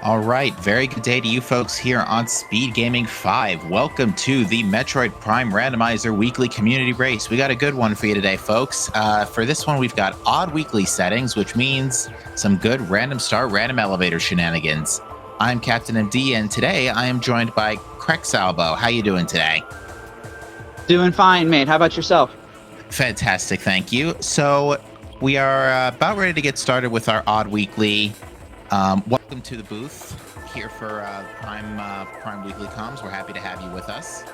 All right, very good day to you folks here on Speed Gaming 5. Welcome to the Metroid Prime Randomizer Weekly Community Race. We got a good one for you today, folks. For this one, we've got odd weekly settings, which means some good random start, random elevator shenanigans. I'm Captain MD, and today I am joined by Crexalbo. How you doing today? Doing fine, mate. How about yourself? Fantastic, thank you. So we are about ready to get started with our odd weekly. Welcome to the booth here for Prime Weekly Comms. We're happy to have you with us.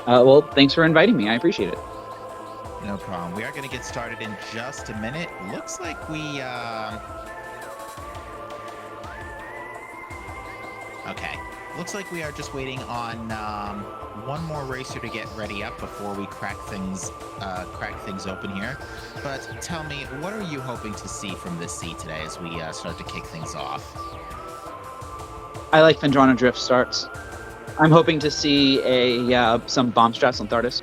Well, thanks for inviting me. I appreciate it. No problem. We are going to get started in just a minute. Looks like we... Okay. Looks like we are just waiting on one more racer to get ready up before we crack things open here. But tell me, what are you hoping to see from this seat today as we start to kick things off? I like Phendrana Drift starts. I'm hoping to see some bomb strats on Thardis.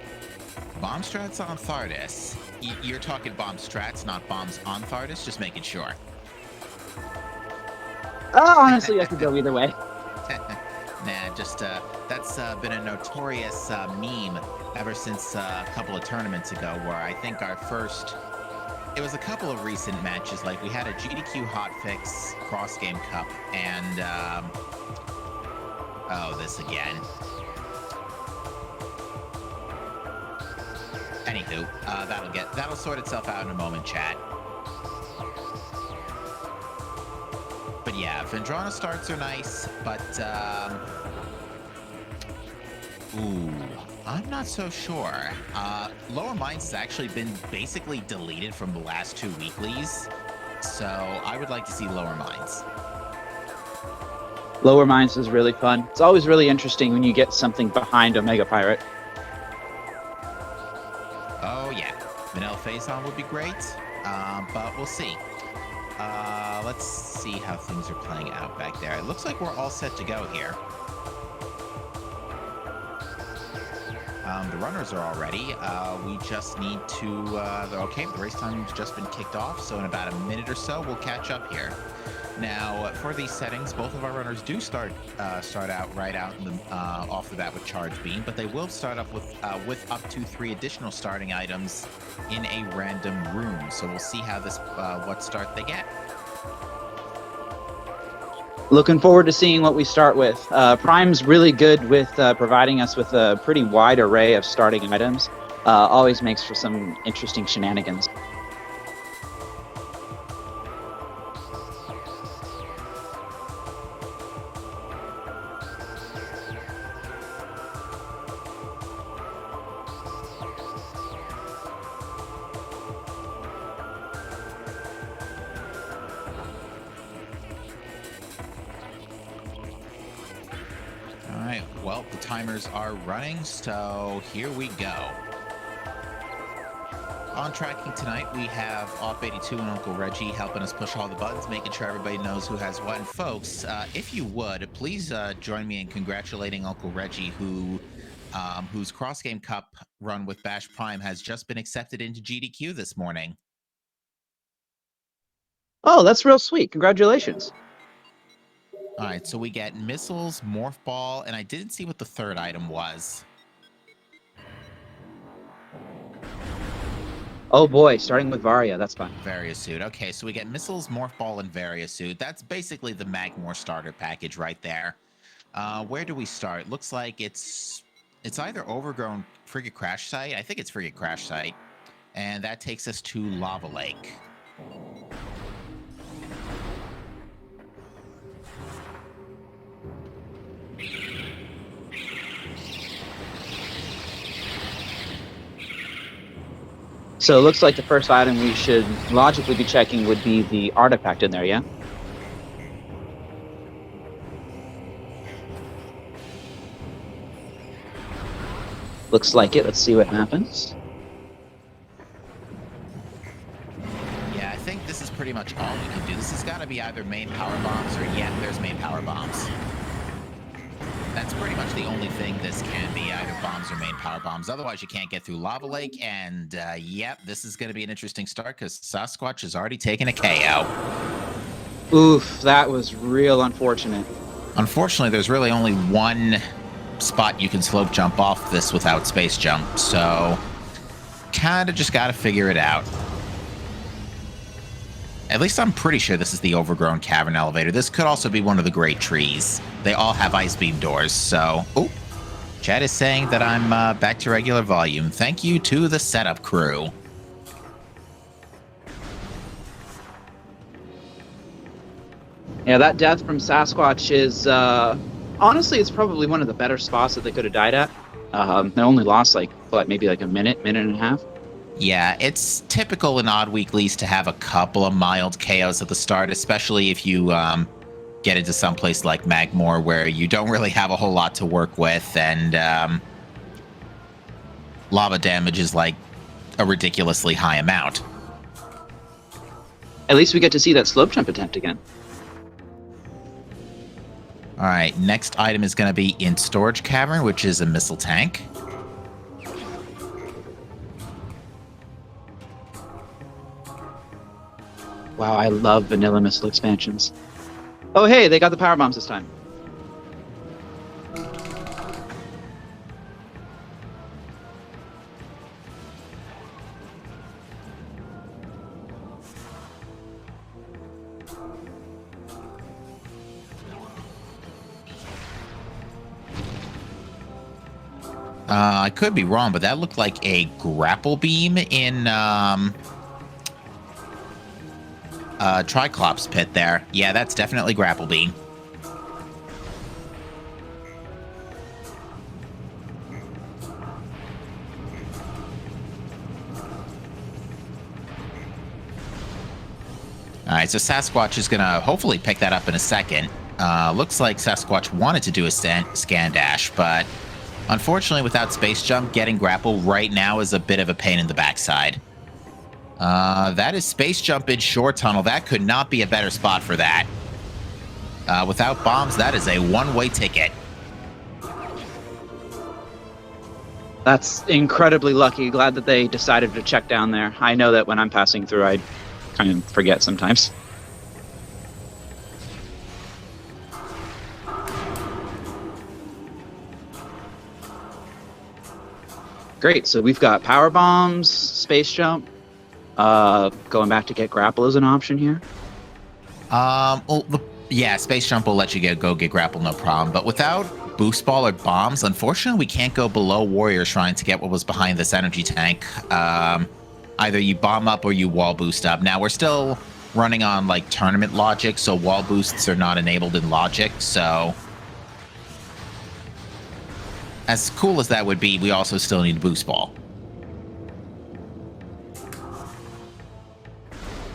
Bomb strats on Thardis? You're talking bomb strats, not bombs on Thardis? Just making sure. Honestly, I could go either way. Nah, just that's been a notorious meme ever since a couple of tournaments ago, where I think it was a couple of recent matches. Like we had a GDQ hotfix cross game cup, and this again. Anywho, that'll sort itself out in a moment, chat. But yeah, Phendrana starts are nice, but I'm not so sure. Lower Minds has actually been basically deleted from the last two weeklies, so I would like to see Lower Minds. Lower Minds is really fun. It's always really interesting when you get something behind Omega Pirate. Oh yeah, Vanilla Phazon would be great, but we'll see. Let's see how things are playing out back there. It looks like we're all set to go here. The runners are all ready. We just need to... okay, the race time's just been kicked off, so in about a minute or so, we'll catch up here. Now, for these settings, both of our runners do start out right out off the bat with Charge Beam, but they will start off with up to 3 additional starting items in a random room. So we'll see how what start they get. Looking forward to seeing what we start with. Prime's really good with providing us with a pretty wide array of starting items. Always makes for some interesting shenanigans. Well, the timers are running, so here we go. On tracking tonight, we have Off82 and Uncle Reggie helping us push all the buttons, making sure everybody knows who has what. And folks, if you would, please join me in congratulating Uncle Reggie, whose Cross Game Cup run with Bash Prime has just been accepted into GDQ this morning. Oh, that's real sweet. Congratulations. All right, so we get missiles, morph ball, and I didn't see what the third item was. Oh boy, starting with Varia, that's fun. Varia suit. Okay, so we get missiles, morph ball, and Varia suit. That's basically the Magmore starter package right there. Where do we start? Looks like it's either Overgrown Frigate Crash Site. I think it's Frigate Crash Site. And that takes us to Lava Lake. So it looks like the first item we should logically be checking would be the artifact in there, yeah? Looks like it. Let's see what happens. Yeah, I think this is pretty much all we can do. This has got to be either main power bombs or, yeah, there's main power bombs. That's pretty much the only thing this can be, either bombs or main power bombs. Otherwise, you can't get through Lava Lake. And, yep, this is going to be an interesting start because Sasquatch has already taken a KO. Oof, that was real unfortunate. Unfortunately, there's really only one spot you can slope jump off this without space jump, so kind of just got to figure it out. At least I'm pretty sure this is the overgrown cavern elevator. This could also be one of the great trees. They all have ice beam doors, so... Oh, chat is saying that I'm back to regular volume. Thank you to the setup crew. Yeah, that death from Sasquatch is... honestly, it's probably one of the better spots that they could have died at. They only lost, like, what, maybe like a minute and a half? Yeah, it's typical in odd weeklies to have a couple of mild KOs at the start, especially if you get into some place like Magmore where you don't really have a whole lot to work with, and lava damage is like a ridiculously high amount. At least we get to see that slope jump attempt again. All right, next item is going to be in Storage Cavern, which is a missile tank. Wow, I love vanilla missile expansions. Oh, hey, they got the power bombs this time. I could be wrong, but that looked like a grapple beam in Triclops pit there. Yeah, that's definitely grapple beam. All right, so Sasquatch is going to hopefully pick that up in a second. Looks like Sasquatch wanted to do a scan dash, but unfortunately, without space jump, getting grapple right now is a bit of a pain in the backside. That is space jump in shore tunnel. That could not be a better spot for that. Without bombs, that is a one-way ticket. That's incredibly lucky. Glad that they decided to check down there. I know that when I'm passing through, I kind of forget sometimes. Great, so we've got power bombs, space jump. Going back to get grapple is an option here. Yeah, space jump will let you go get grapple, no problem. But without boost ball or bombs, unfortunately, we can't go below Warrior Shrine to get what was behind this energy tank. Either you bomb up or you wall boost up. Now, we're still running on, like, tournament logic, so wall boosts are not enabled in logic, so... As cool as that would be, we also still need boost ball.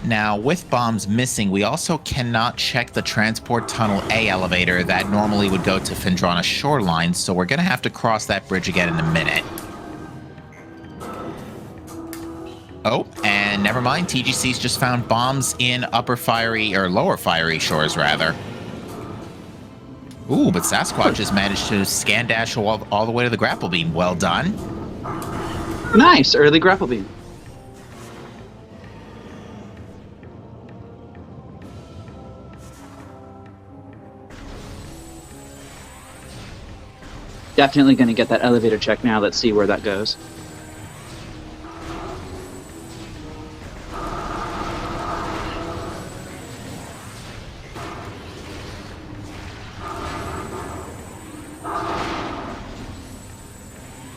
Now, with bombs missing, we also cannot check the Transport Tunnel A elevator that normally would go to Phendrana Shoreline, so we're going to have to cross that bridge again in a minute. Oh, and never mind, TGC's just found bombs in Lower Fiery Shores, rather. Ooh, but Sasquatch has managed to scan dash all the way to the grapple beam. Well done. Nice, early grapple beam. Definitely going to get that elevator check now. Let's see where that goes.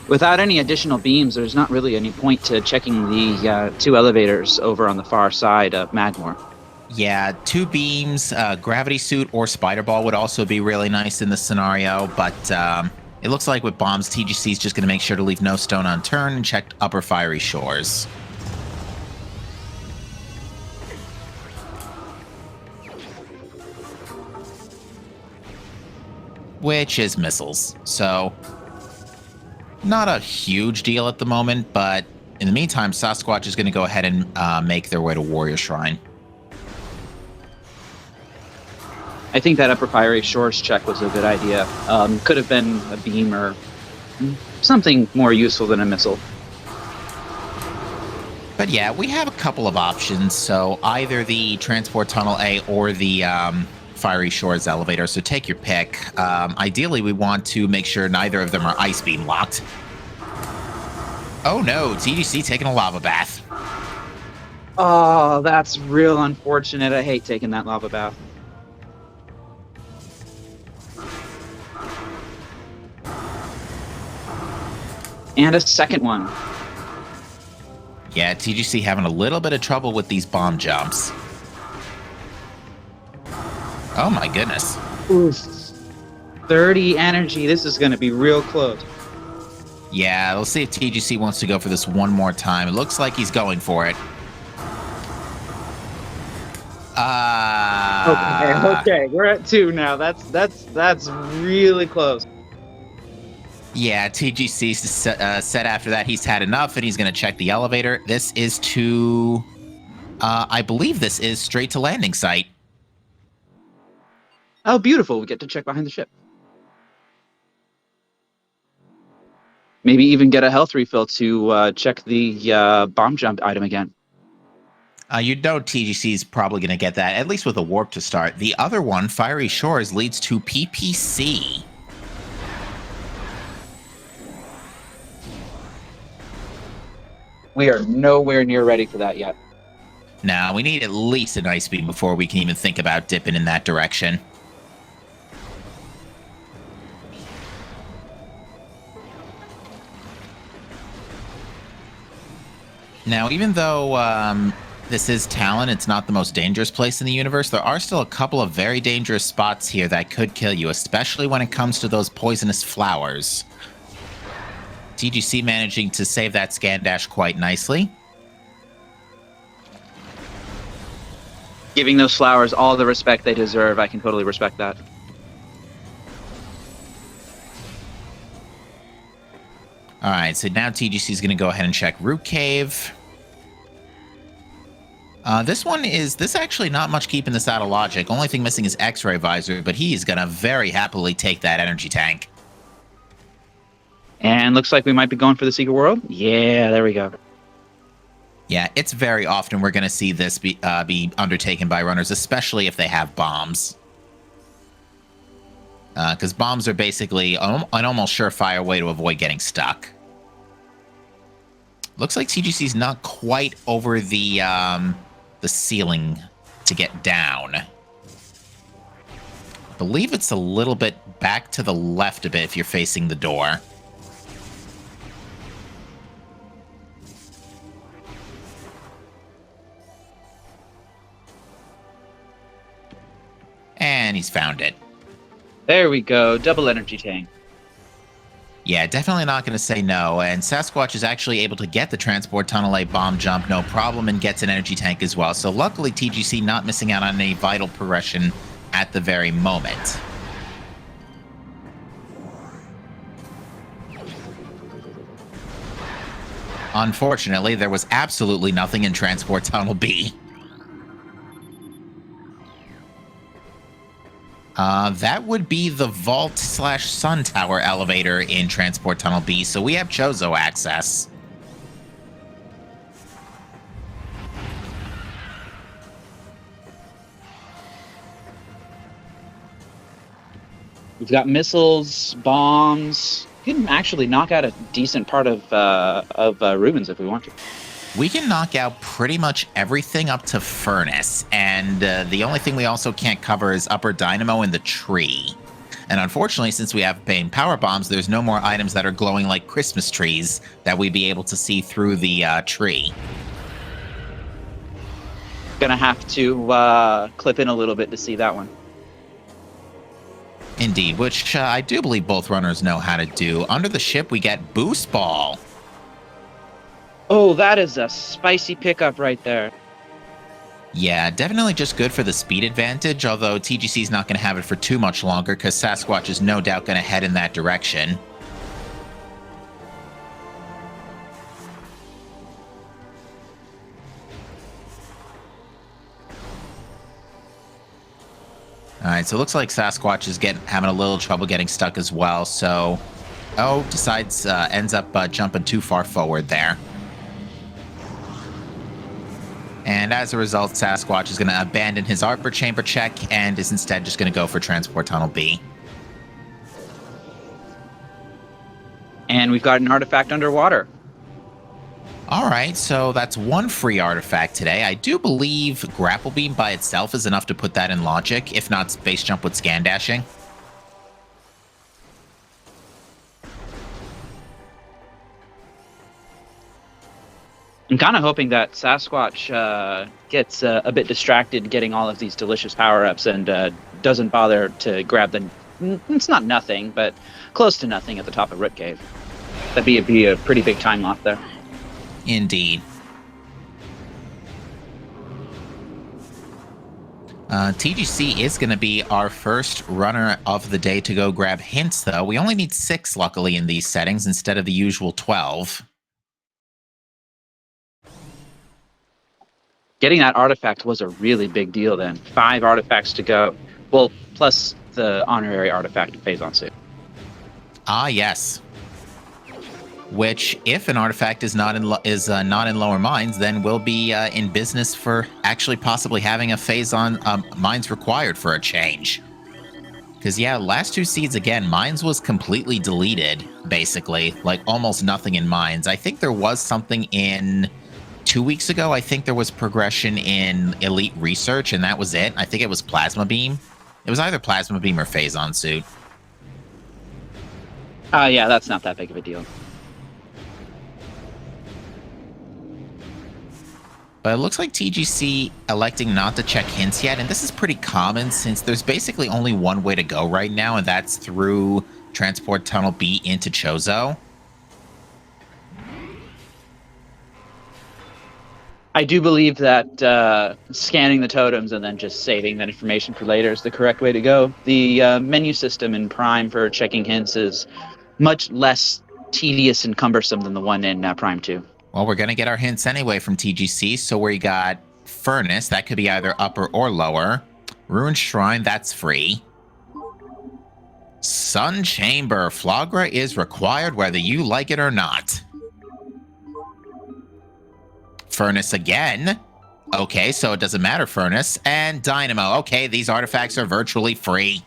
Without any additional beams, there's not really any point to checking the two elevators over on the far side of Magmore. Yeah, 2 beams, gravity suit or spider ball would also be really nice in this scenario, but it looks like with bombs, TGC is just going to make sure to leave no stone unturned and check Upper Fiery Shores. Which is missiles, so not a huge deal at the moment, but in the meantime, Sasquatch is going to go ahead and make their way to Warrior Shrine. I think that Upper Fiery Shores check was a good idea. Could have been a beam or something more useful than a missile. But yeah, we have a couple of options. So either the Transport Tunnel A or the Fiery Shores elevator. So take your pick. Ideally, we want to make sure neither of them are ice beam locked. Oh no, TGC taking a lava bath. Oh, that's real unfortunate. I hate taking that lava bath. And a second one. Yeah, TGC having a little bit of trouble with these bomb jumps. Oh my goodness. Oof. 30 energy. This is going to be real close. Yeah, let's see if TGC wants to go for this one more time. It looks like he's going for it. Okay, we're at 2 now. That's really close. Yeah, TGC said after that he's had enough and he's going to check the elevator. This is to, I believe this is straight to landing site. Oh, beautiful. We get to check behind the ship. Maybe even get a health refill to check the bomb jump item again. You know TGC is probably going to get that, at least with a warp to start. The other one, Fiery Shores, leads to PPC. We are nowhere near ready for that yet. Now, we need at least an ice beam before we can even think about dipping in that direction. Now, even though this is Talon, it's not the most dangerous place in the universe, there are still a couple of very dangerous spots here that could kill you, especially when it comes to those poisonous flowers. TGC managing to save that scan dash quite nicely. Giving those flowers all the respect they deserve. I can totally respect that. All right, so now TGC is going to go ahead and check Root Cave. This actually not much keeping this out of logic. Only thing missing is X-Ray Visor, but he is going to very happily take that energy tank. And looks like we might be going for the Secret World. Yeah, there we go. Yeah, it's very often we're going to see this be undertaken by runners, especially if they have bombs. Because bombs are basically an almost surefire way to avoid getting stuck. Looks like TGC's not quite over the ceiling to get down. I believe it's a little bit back to the left a bit if you're facing the door. And he's found it. There we go. Double energy tank. Yeah, definitely not going to say no. And Sasquatch is actually able to get the Transport Tunnel A bomb jump, no problem, and gets an energy tank as well. So luckily, TGC not missing out on any vital progression at the very moment. Unfortunately, there was absolutely nothing in Transport Tunnel B. That would be the Vault/Sun Tower elevator in Transport Tunnel B, so we have Chozo access. We've got missiles, bombs. We can actually knock out a decent part of Rubens if we want to. We can knock out pretty much everything up to Furnace, and the only thing we also can't cover is Upper Dynamo in the tree. And unfortunately, since we have Bane power bombs, there's no more items that are glowing like Christmas trees that we'd be able to see through the tree. Gonna have to clip in a little bit to see that one. Indeed, which I do believe both runners know how to do. Under the ship, we get Boost Ball. Oh, that is a spicy pickup right there. Yeah, definitely just good for the speed advantage, although TGC's not going to have it for too much longer because Sasquatch is no doubt going to head in that direction. Alright, so it looks like Sasquatch is having a little trouble getting stuck as well, so... ends up jumping too far forward there. And as a result, Sasquatch is going to abandon his Arbor Chamber check and is instead just going to go for Transport Tunnel B. And we've got an artifact underwater. All right, so that's one free artifact today. I do believe Grapple Beam by itself is enough to put that in logic, if not Space Jump with Scan Dashing. I'm kind of hoping that Sasquatch gets a bit distracted getting all of these delicious power-ups and doesn't bother to grab the... It's not nothing, but close to nothing at the top of Root Cave. That'd be a pretty big time loss there. Indeed. TGC is going to be our first runner of the day to go grab hints, though. We only need 6, luckily, in these settings instead of the usual 12. Getting that artifact was a really big deal then. 5 artifacts to go. Well, plus the honorary artifact of Phazon Suit. Ah, yes. Which, if an artifact is not in lower mines, then we'll be in business for actually possibly having a Phazon mines required for a change. Because, yeah, last 2 seeds, again, mines was completely deleted, basically. Like, almost nothing in mines. I think there was something in... 2 weeks ago, I think there was progression in Elite Research, and that was it. I think it was Plasma Beam. It was either Plasma Beam or Phazon Suit. Yeah, that's not that big of a deal. But it looks like TGC electing not to check hints yet, and this is pretty common since there's basically only one way to go right now, and that's through Transport Tunnel B into Chozo. I do believe that scanning the totems and then just saving that information for later is the correct way to go. The menu system in Prime for checking hints is much less tedious and cumbersome than the one in Prime 2. Well, we're going to get our hints anyway from TGC, so we got Furnace, that could be either upper or lower. Ruined Shrine, that's free. Sun Chamber, Flagra is required whether you like it or not. Furnace again. Okay, so it doesn't matter, Furnace. And Dynamo. Okay, these artifacts are virtually free.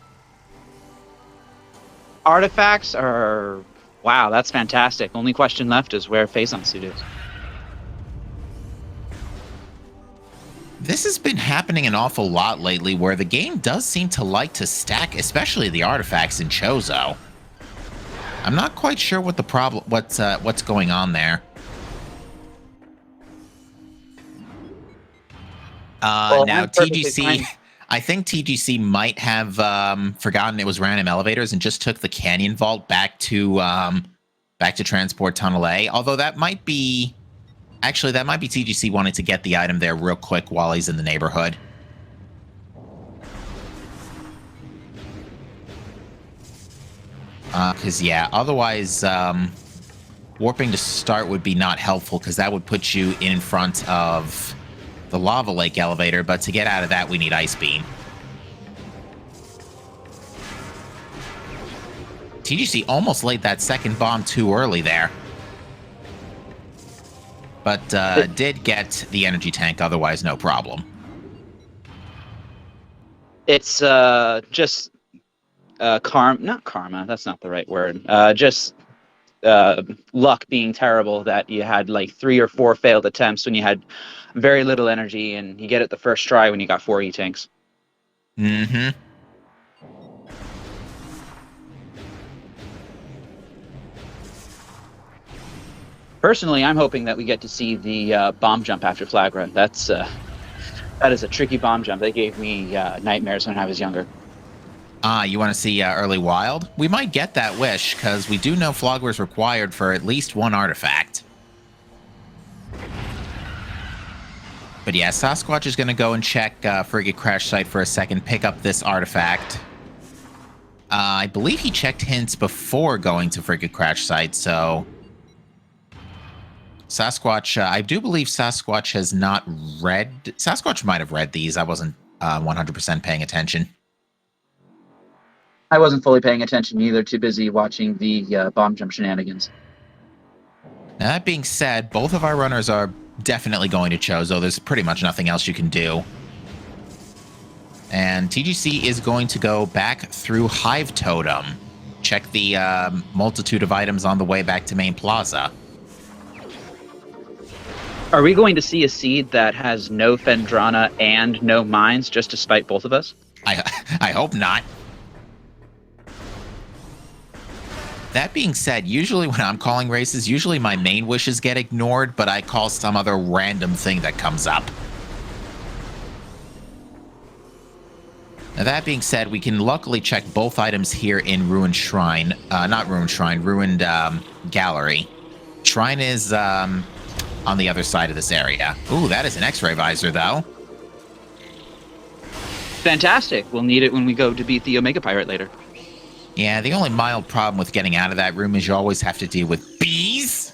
Artifacts are... Wow, that's fantastic. Only question left is where Phazon Suit is. This has been happening an awful lot lately, where the game does seem to like to stack, especially the artifacts in Chozo. I'm not quite sure what the problem, what's going on there. Now TGC, I think TGC might have forgotten it was random elevators and just took the Canyon Vault back to Transport Tunnel A. Although that might be. Actually, that might be TGC wanting to get the item there real quick while he's in the neighborhood. Because, yeah, otherwise, warping to start would be not helpful, because that would put you in front of the Lava Lake elevator, but to get out of that, we need Ice Beam. TGC almost laid that second bomb too early there. But did get the energy tank, otherwise no problem. It's just not karma, that's not the right word. Just luck being terrible that you had like 3 or 4 failed attempts when you had very little energy, and you get it the first try when you got 4 E-tanks. Mm-hmm. Personally, I'm hoping that we get to see the bomb jump after Flagra. That is a tricky bomb jump. They gave me nightmares when I was younger. You want to see Early Wild? We might get that wish, because we do know Flagra is required for at least 1 artifact. But yeah, Sasquatch is going to go and check Frigate Crash Site for a second, pick up this artifact. I believe he checked hints before going to Frigate Crash Site, so... Sasquatch, I do believe Sasquatch has not read... Sasquatch might have read these. I wasn't 100% paying attention. I wasn't fully paying attention either, too busy watching the bomb jump shenanigans. Now, that being said, both of our runners are definitely going to Chozo. There's pretty much nothing else you can do. And TGC is going to go back through Hive Totem. Check the multitude of items on the way back to Main Plaza. Are we going to see a seed that has no Fendrana and no mines just to spite both of us? I hope not. That being said, usually when I'm calling races, usually my main wishes get ignored, but I call some other random thing that comes up. Now, that being said, we can luckily check both items here in Ruined Shrine. Not Ruined Shrine, Ruined Gallery. Shrine is on the other side of this area. Ooh, that is an X-ray visor, though. Fantastic. We'll need it when we go to beat the Omega Pirate later. Yeah, the only mild problem with getting out of that room is you always have to deal with bees.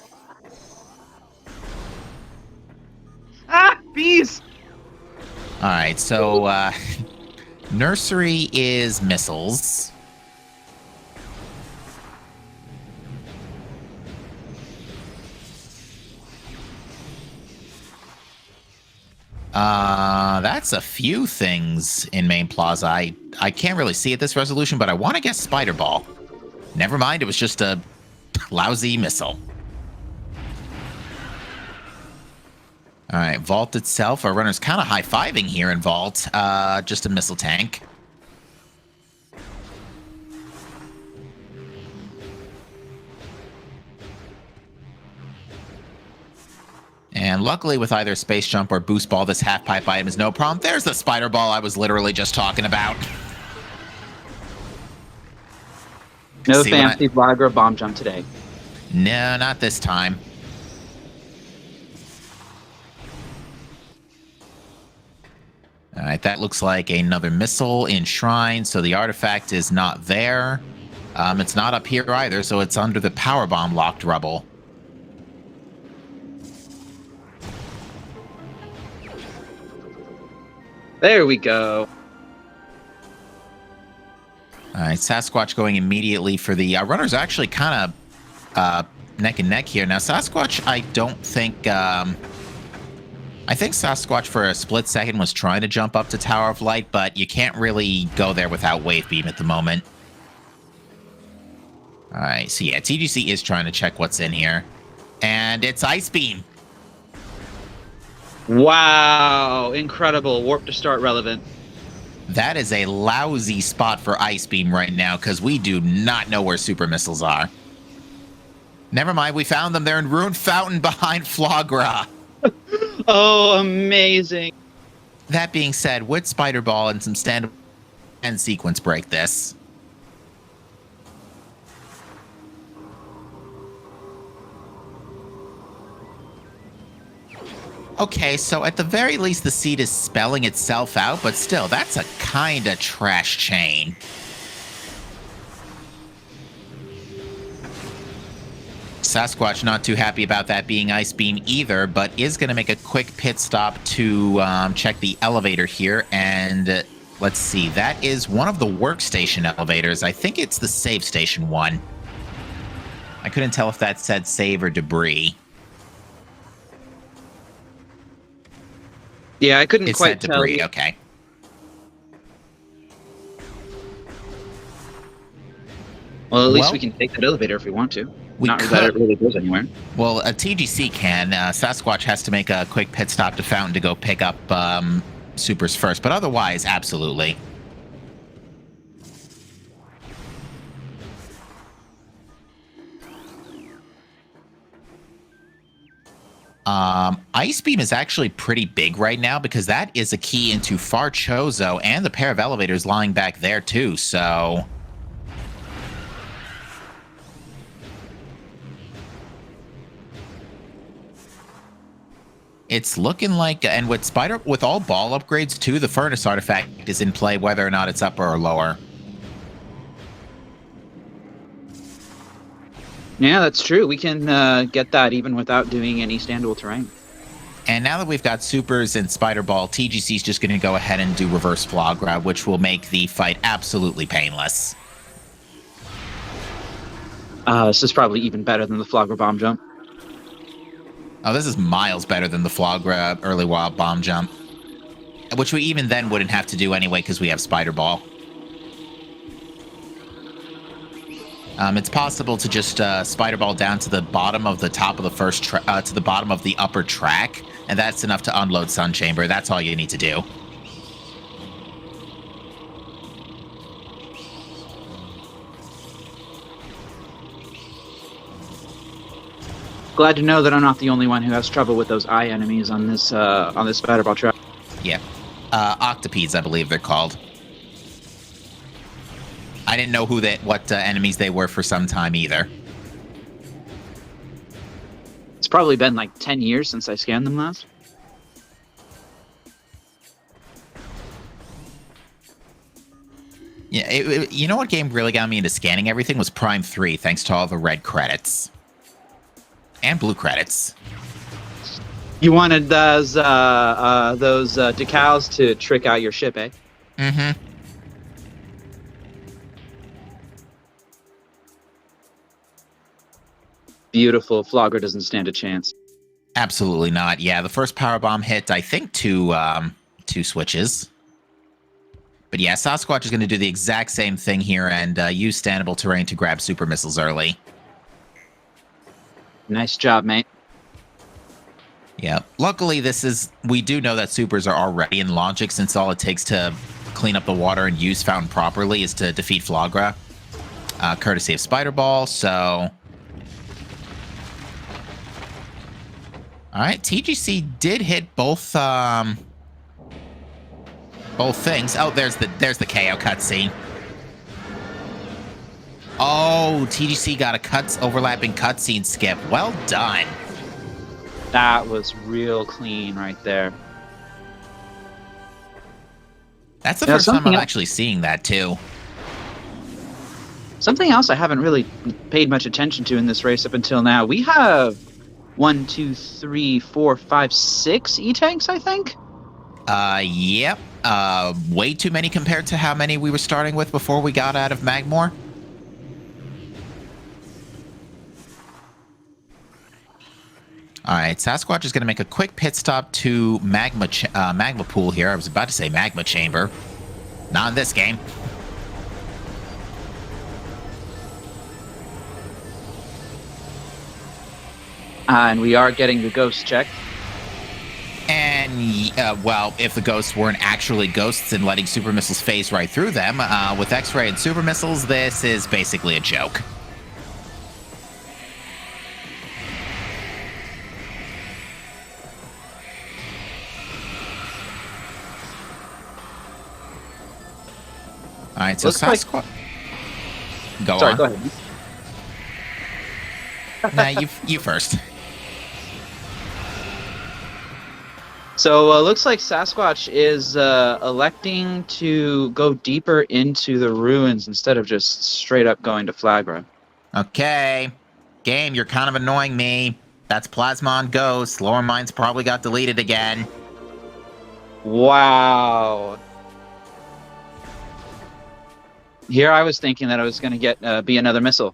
Ah, bees! All right, so nursery is missiles. That's a few things in Main Plaza. I can't really see at this resolution, but I want to guess Spider Ball. Never mind, it was just a lousy missile. All right, Vault itself. Our runner's kind of high-fiving here in Vault. Just a missile tank. And luckily, with either Space Jump or Boost Ball, this half-pipe item is no problem. There's the Spider Ball I was literally just talking about. No fancy Viagra bomb jump today. No, not this time. All right, that looks like another missile in Shrine, so the artifact is not there. It's not up here either, so it's under the power bomb locked rubble. There we go. All right, Sasquatch going immediately for the runners. Actually, kind of neck and neck here. Now, Sasquatch, I don't think. I think Sasquatch for a split second was trying to jump up to Tower of Light, but you can't really go there without Wave Beam at the moment. All right, so yeah, TGC is trying to check what's in here, and it's Ice Beam. Wow, incredible. Warp to start relevant. That is a lousy spot for Ice Beam right now, because we do not know where super missiles are. Never mind, we found them. They're in Ruined Fountain behind Flagra. Oh, amazing. That being said, with Spider Ball and some stand and sequence break this. Okay, so at the very least, the seed is spelling itself out, but still, that's a kind of trash chain. Sasquatch not too happy about that being Ice Beam either, but is going to make a quick pit stop to check the elevator here. And let's see, that is one of the workstation elevators. I think it's the save station one. I couldn't tell if that said save or debris. Yeah, I couldn't It's quite that tell. debris, okay. Well, at least Well, we can take that elevator if we want to. we Not could. that it really goes anywhere. Well, a TGC can. Sasquatch has to make a quick pit stop to Fountain to go pick up supers first, but otherwise, absolutely. Ice Beam is actually pretty big right now because that is a key into Far Chozo and the pair of elevators lying back there too, so... It's looking like, and with all ball upgrades too, the furnace artifact is in play whether or not it's upper or lower. Yeah, that's true. We can get that even without doing any standable terrain. And now that we've got supers and Spider Ball, TGC's just going to go ahead and do reverse Flagra, which will make the fight absolutely painless. This is probably even better than the Flogger bomb jump. Oh, this is miles better than the Flagra early wild bomb jump. Which we even then wouldn't have to do anyway because we have Spider Ball. It's possible to just Spider Ball down to the bottom of the top of the first to the bottom of the upper track, and that's enough to unload Sun Chamber. That's all you need to do. Glad to know that I'm not the only one who has trouble with those eye enemies on this Spider Ball track. Yeah. Octopedes, I believe they're called. I didn't know what enemies they were for some time either. It's probably been like 10 years since I scanned them last. Yeah, you know what game really got me into scanning everything was Prime 3, thanks to all the red credits. And blue credits. You wanted those decals to trick out your ship, eh? Mm-hmm. Beautiful. Flogger doesn't stand a chance. Absolutely not. Yeah, the first power bomb hit, I think, two switches. But yeah, Sasquatch is going to do the exact same thing here and use standable terrain to grab super missiles early. Nice job, mate. Yeah. Luckily, we do know that supers are already in logic, since all it takes to clean up the water and use Fountain properly is to defeat Flagra, courtesy of Spider Ball. So, all right, TGC did hit both things. Oh, there's the KO cutscene. Oh, TGC got a overlapping cutscene skip. Well done. That was real clean right there. That's the first time I'm actually seeing that, too. Something else I haven't really paid much attention to in this race up until now. We have 1, 2, 3, 4, 5, 6 E-tanks, I think? Yep. Way too many compared to how many we were starting with before we got out of Magmore. All right, Sasquatch is going to make a quick pit stop to Magma Pool here. I was about to say Magma Chamber. Not in this game. And we are getting the ghost check. And, well, if the ghosts weren't actually ghosts and letting super missiles phase right through them, with X-ray and super missiles, this is basically a joke. All right, so Sasquatch. Go on. Go ahead. Nah, you first. So looks like Sasquatch is electing to go deeper into the ruins instead of just straight up going to Flagra. Okay. Game, you're kind of annoying me. That's Plasmon Ghost. Lower Mines probably got deleted again. Wow. Here I was thinking that I was going to be another missile.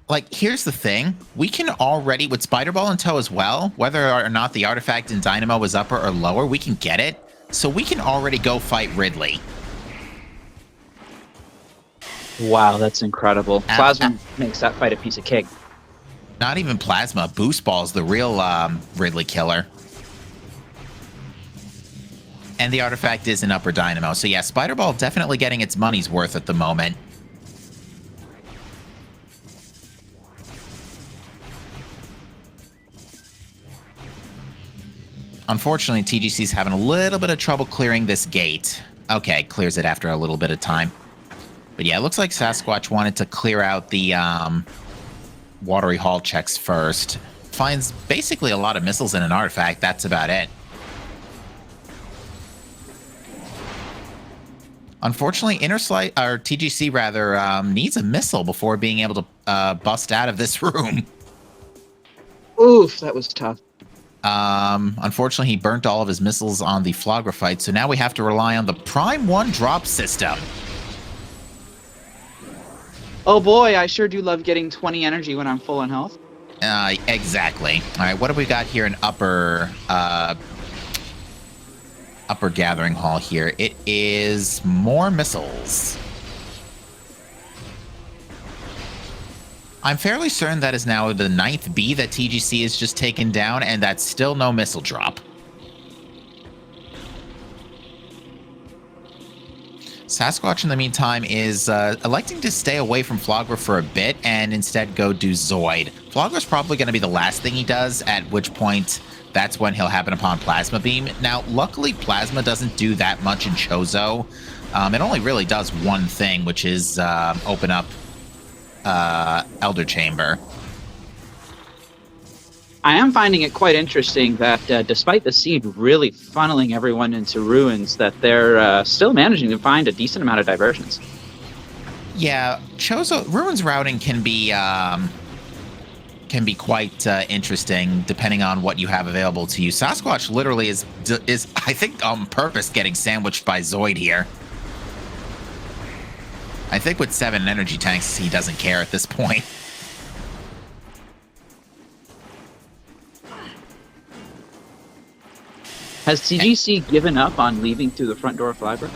Like, here's the thing. We can already, with Spider Ball in tow as well, whether or not the artifact in Dynamo was upper or lower, we can get it. So we can already go fight Ridley. Wow, that's incredible. Plasma makes that fight a piece of cake. Not even Plasma. Boost Ball's the real Ridley killer. And the artifact is an upper Dynamo. So yeah, Spider Ball definitely getting its money's worth at the moment. Unfortunately, TGC's having a little bit of trouble clearing this gate. Okay, clears it after a little bit of time. But yeah, it looks like Sasquatch wanted to clear out the watery hall checks first. Finds basically a lot of missiles and an artifact. That's about it. Unfortunately, TGC rather needs a missile before being able to bust out of this room. Oof, that was tough. Unfortunately, he burnt all of his missiles on the Flagra fight, so now we have to rely on the Prime 1 drop system. Oh boy, I sure do love getting 20 energy when I'm full on health. Exactly. All right, what do we got here in upper gathering hall here? It is more missiles. I'm fairly certain that is now the 9th B that TGC has just taken down, and that's still no missile drop. Sasquatch, in the meantime, is electing to stay away from Flogger for a bit and instead go do Zoid. Flogger's probably going to be the last thing he does, at which point that's when he'll happen upon Plasma Beam. Now, luckily, Plasma doesn't do that much in Chozo. It only really does one thing, which is open up Elder Chamber. I am finding it quite interesting that despite the seed really funneling everyone into ruins, that they're still managing to find a decent amount of diversions. Yeah, Chozo ruins routing can be quite interesting depending on what you have available to you. Sasquatch literally is I think on purpose getting sandwiched by Zoid here. I think with 7 energy tanks, he doesn't care at this point. Has TGC given up on leaving through the front door of Flybrook?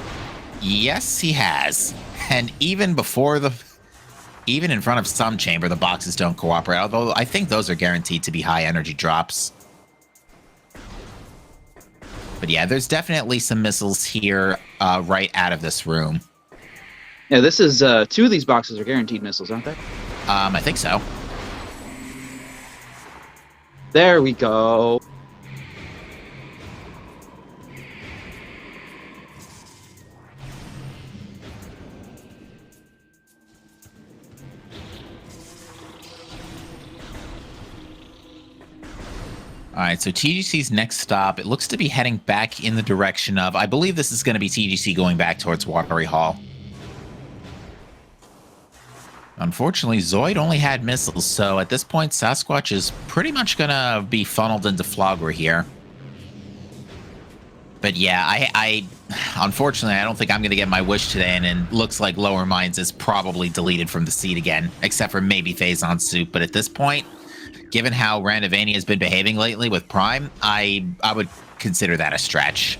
Yes, he has. And even in front of some chamber, the boxes don't cooperate, although I think those are guaranteed to be high energy drops. But yeah, there's definitely some missiles here right out of this room. Yeah, this is 2 of these boxes are guaranteed missiles, aren't they? I think so. There we go. All right, so TGC's next stop, it looks to be heading back in the direction of, I believe this is going to be TGC going back towards Watery Hall. Unfortunately, Zoid only had missiles, so at this point, Sasquatch is pretty much going to be funneled into Flogger here. But yeah, unfortunately, I don't think I'm going to get my wish today, and it looks like Lower Mines is probably deleted from the seed again, except for maybe Phazon Soup. But at this point, given how Randavania has been behaving lately with Prime, I would consider that a stretch.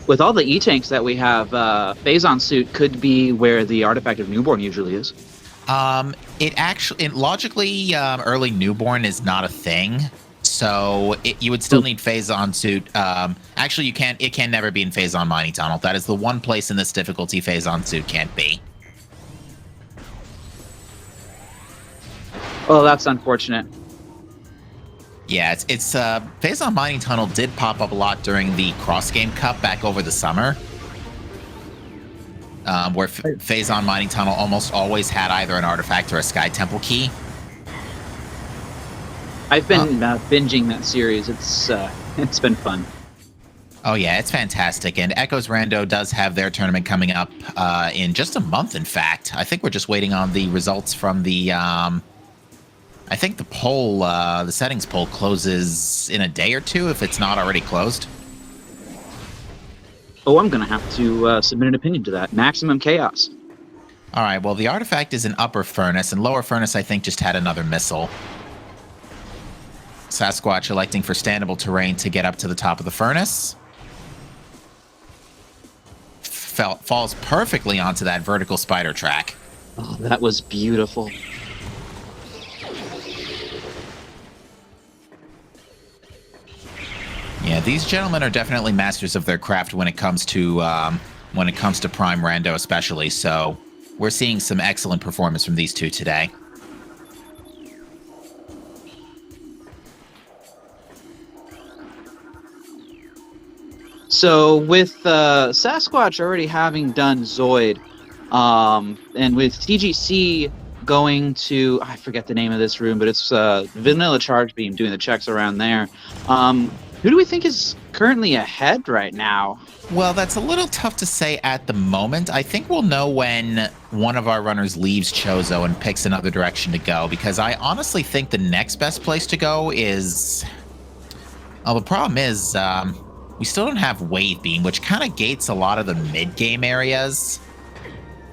With all the E-tanks that we have, Phazon Suit could be where the Artifact of Newborn usually is. Logically, early Newborn is not a thing. So you would still need Phazon Suit. Actually, you can't. It can never be in Phazon Mining Tunnel. That is the one place in this difficulty Phazon Suit can't be. Well, that's unfortunate. Yeah, it's Phazon Mining Tunnel did pop up a lot during the Cross Game Cup back over the summer, where Phazon Mining Tunnel almost always had either an artifact or a Sky Temple key. I've been binging that series. It's been fun. Oh yeah, it's fantastic. And Echoes Rando does have their tournament coming up in just a month. In fact, I think we're just waiting on the results from the. I think the poll, the settings poll, closes in a day or two if it's not already closed. Oh, I'm gonna have to submit an opinion to that. Maximum chaos. All right. Well, the artifact is in Upper Furnace, and Lower Furnace, I think, just had another missile. Sasquatch electing for standable terrain to get up to the top of the furnace. Falls perfectly onto that vertical spider track. Oh, that was beautiful. Yeah, these gentlemen are definitely masters of their craft when it comes to Prime Rando, especially. So we're seeing some excellent performance from these two today. So with Sasquatch already having done Zoid, and with TGC going to, I forget the name of this room, but it's Vanilla Charge Beam doing the checks around there. Who do we think is currently ahead right now? Well, that's a little tough to say at the moment. I think we'll know when one of our runners leaves Chozo and picks another direction to go, because I honestly think the next best place to go is... Well, the problem is we still don't have Wave Beam, which kind of gates a lot of the mid-game areas.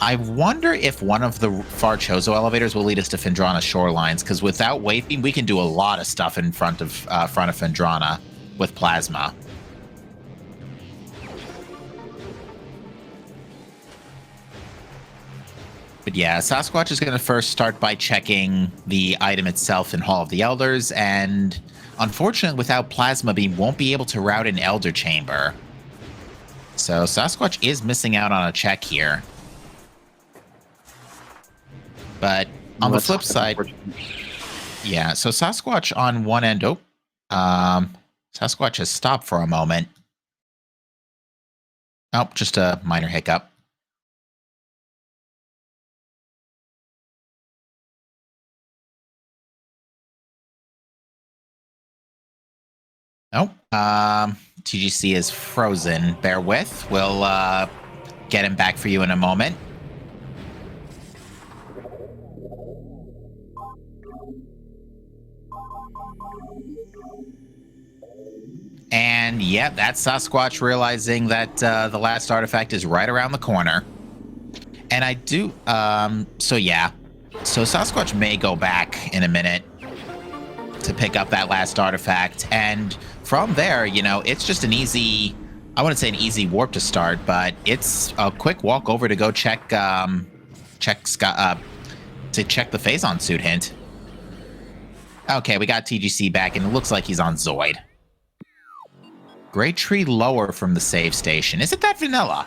I wonder if one of the Far Chozo elevators will lead us to Phendrana shorelines, because without wave beam, we can do a lot of stuff in front of Phendrana with plasma. But yeah, Sasquatch is going to first start by checking the item itself in Hall of the Elders, and unfortunately, without Plasma Beam, won't be able to route an Elder Chamber. So Sasquatch is missing out on a check here. But on the flip side, yeah, so Sasquatch on one end, Sasquatch has stopped for a moment. Oh, just a minor hiccup. Oh, TGC is frozen. Bear with. We'll get him back for you in a moment. And yeah, that's Sasquatch realizing that the last artifact is right around the corner. And I do, so yeah. So Sasquatch may go back in a minute to pick up that last artifact. And from there, you know, it's just an easy, I wouldn't say an easy warp to start, but it's a quick walk over to go check the Phazon suit hint. Okay, we got TGC back, and it looks like he's on Zoid. Great Tree lower from the save station. Isn't that vanilla?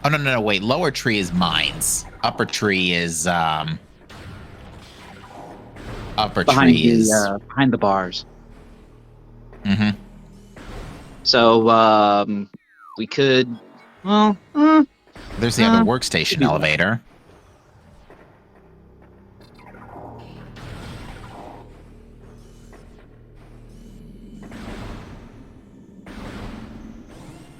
Oh, no, wait. Lower tree is mines. Upper tree is, behind the bars. Mm-hmm. So, we could, well, there's the other workstation elevator.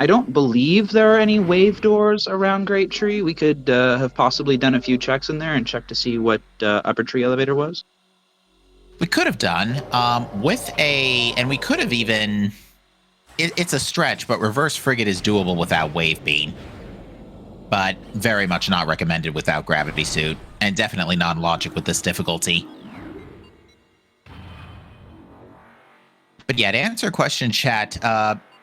I don't believe there are any wave doors around Great Tree. We could have possibly done a few checks in there and checked to see what upper tree elevator was. We could have done and we could have even. It's a stretch, but reverse frigate is doable without wave beam, but very much not recommended without gravity suit, and definitely non-logic with this difficulty. But yeah, to answer a question, chat.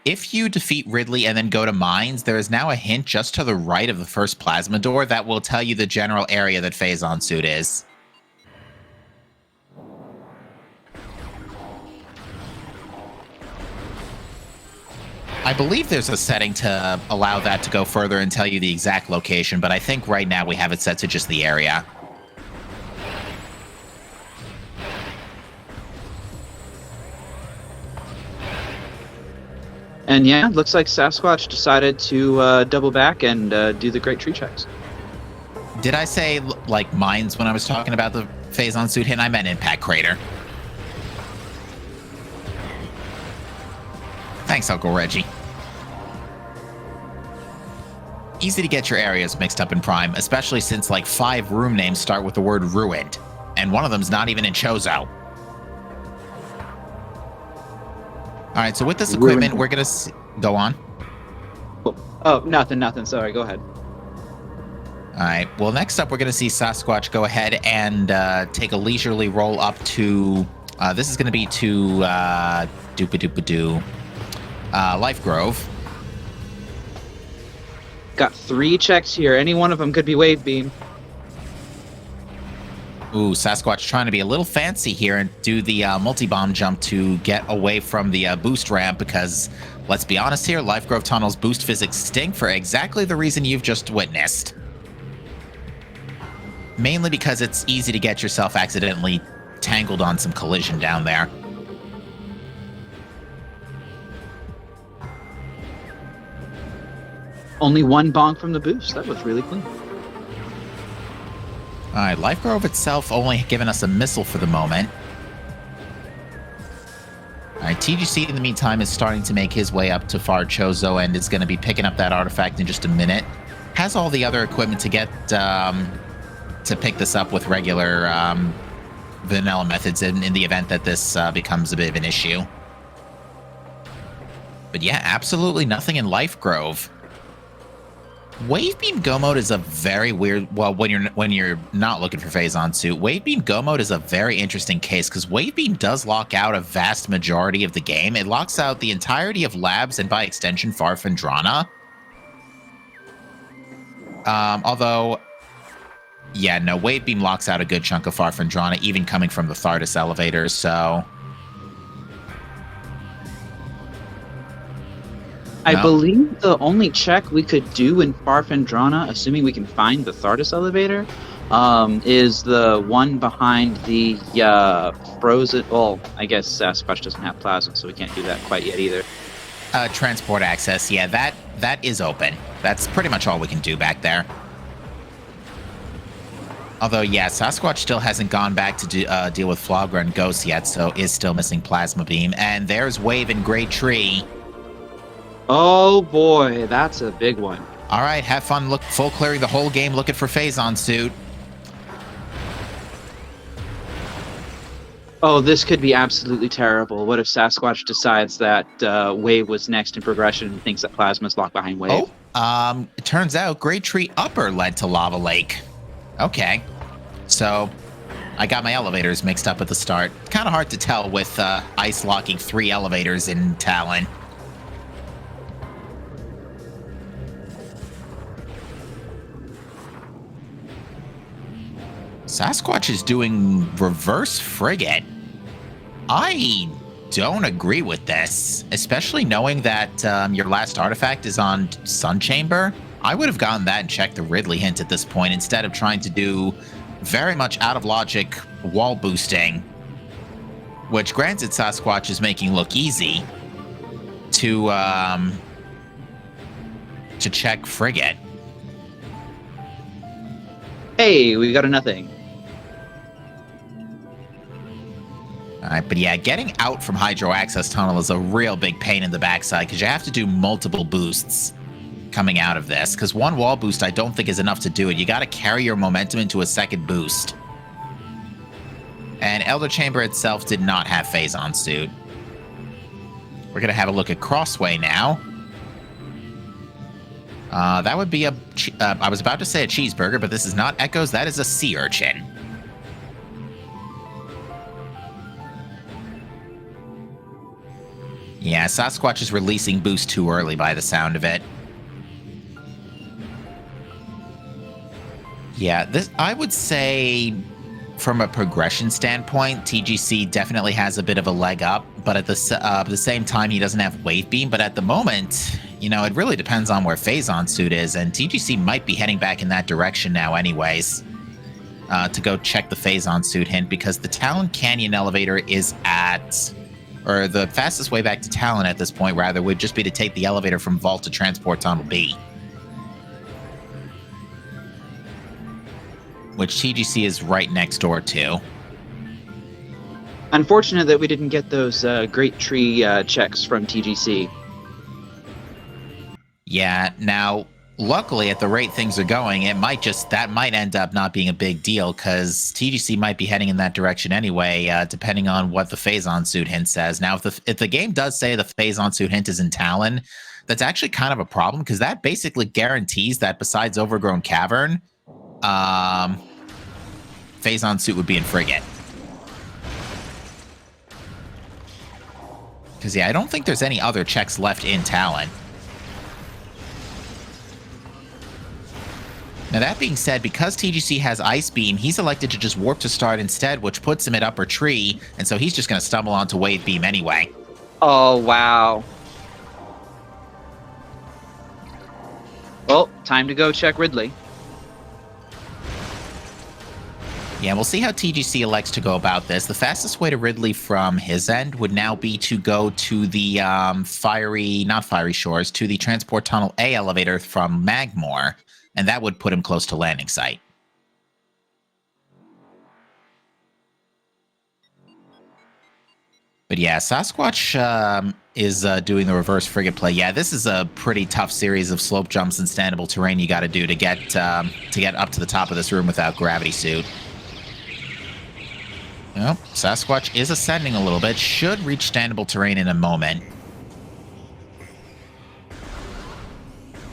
If you defeat Ridley and then go to mines, there is now a hint just to the right of the first plasma door that will tell you the general area that Phazon suit is. I believe there's a setting to allow that to go further and tell you the exact location, but I think right now we have it set to just the area. And yeah, looks like Sasquatch decided to double back and do the Great Tree checks. Did I say, like, mines when I was talking about the Phazon suit hint? I meant Impact Crater. Thanks, Uncle Reggie. Easy to get your areas mixed up in Prime, especially since, like, 5 room names start with the word ruined, and one of them's not even in Chozo. All right, so with this equipment, we're going to go on. Oh, nothing. Sorry, go ahead. All right. Well, next up, we're going to see Sasquatch go ahead and take a leisurely roll up to... this is going to be to... Life Grove. Got 3 checks here. Any one of them could be wave beam. Ooh, Sasquatch trying to be a little fancy here and do the multi-bomb jump to get away from the boost ramp because, let's be honest here, Life Grove Tunnel's boost physics stink for exactly the reason you've just witnessed. Mainly because it's easy to get yourself accidentally tangled on some collision down there. Only 1 bonk from the boost. That was really clean. All right, Life Grove itself only giving us a missile for the moment. All right, TGC in the meantime is starting to make his way up to Far Chozo and is going to be picking up that artifact in just a minute. Has all the other equipment to get to pick this up with regular vanilla methods in the event that this becomes a bit of an issue. But yeah, absolutely nothing in Life Grove. Wave Beam Go Mode is a very weird. Well, when you're not looking for Phazon Suit, Wave Beam Go Mode is a very interesting case because Wave Beam does lock out a vast majority of the game. It locks out the entirety of Labs and by extension Farfandrana. Although, yeah, no, Wave Beam locks out a good chunk of Farfandrana, even coming from the Thardus elevators. So. I believe the only check we could do in Farfandrana, assuming we can find the Thardus elevator, is the one behind the frozen. Well, I guess Sasquatch doesn't have plasma, so we can't do that quite yet either. Transport access, yeah, that is open. That's pretty much all we can do back there. Although, yeah, Sasquatch still hasn't gone back to deal with Flogra and Ghost yet, so is still missing Plasma Beam. And there's Wave and Great Tree. Oh boy, that's a big one. All right, have fun full clearing the whole game looking for Phazon Suit. Oh, this could be absolutely terrible. What if Sasquatch decides that Wave was next in progression and thinks that Plasma's locked behind Wave? Oh, it turns out Great Tree Upper led to Lava Lake. Okay, so I got my elevators mixed up at the start. Kind of hard to tell with ice locking 3 elevators in Talon. Sasquatch is doing reverse frigate. I don't agree with this, especially knowing that your last artifact is on Sun Chamber. I would have gotten that and checked the Ridley hint at this point instead of trying to do very much out of logic wall boosting, which granted Sasquatch is making look easy to check frigate. Hey, we got a nothing. All right, but yeah, getting out from Hydro Access Tunnel is a real big pain in the backside because you have to do multiple boosts coming out of this, because one wall boost I don't think is enough to do it. You got to carry your momentum into a second boost. And Elder Chamber itself did not have Phazon Suit. We're going to have a look at Crossway now. That would be I was about to say a cheeseburger, but this is not Echoes. That is a sea urchin. Yeah, Sasquatch is releasing boost too early by the sound of it. Yeah, this I would say from a progression standpoint, TGC definitely has a bit of a leg up, but at the same time, he doesn't have Wave Beam. But at the moment, you know, it really depends on where Phazon Suit is, and TGC might be heading back in that direction now anyways, to go check the Phazon Suit hint, because the Talon Canyon elevator is at... or the fastest way back to Talon at this point, rather, would just be to take the elevator from Vault to Transport Tunnel B. Which TGC is right next door to. Unfortunate that we didn't get those Great Tree checks from TGC. Yeah, now, luckily, at the rate things are going, that might end up not being a big deal, because TGC might be heading in that direction anyway, depending on what the Phazon Suit hint says. Now, if the game does say the Phazon Suit hint is in Talon, that's actually kind of a problem, because that basically guarantees that besides Overgrown Cavern, Phazon Suit would be in Frigate. Because, yeah, I don't think there's any other checks left in Talon. Now, that being said, because TGC has Ice Beam, he's elected to just warp to start instead, which puts him at Upper Tree, and so he's just going to stumble onto Wave Beam anyway. Oh, wow. Well, time to go check Ridley. Yeah, we'll see how TGC elects to go about this. The fastest way to Ridley from his end would now be to go to the not Fiery Shores, to the Transport Tunnel A elevator from Magmore, and that would put him close to landing site. But yeah, Sasquatch is doing the reverse frigate play. Yeah, this is a pretty tough series of slope jumps and standable terrain you got to do to get up to the top of this room without gravity suit. Well, Sasquatch is ascending a little bit. Should reach standable terrain in a moment.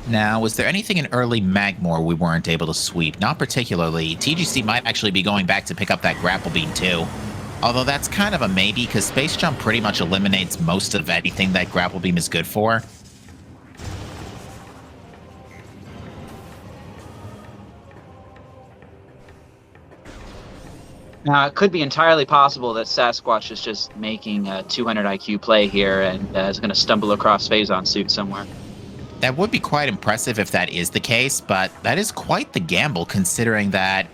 Now, was there anything in early Magmore we weren't able to sweep? Not particularly. TGC might actually be going back to pick up that grapple beam too. Although that's kind of a maybe, because Space Jump pretty much eliminates most of anything that grapple beam is good for. Now, it could be entirely possible that Sasquatch is just making a 200 IQ play here and is going to stumble across Phazon suit somewhere. That would be quite impressive if that is the case, but that is quite the gamble considering that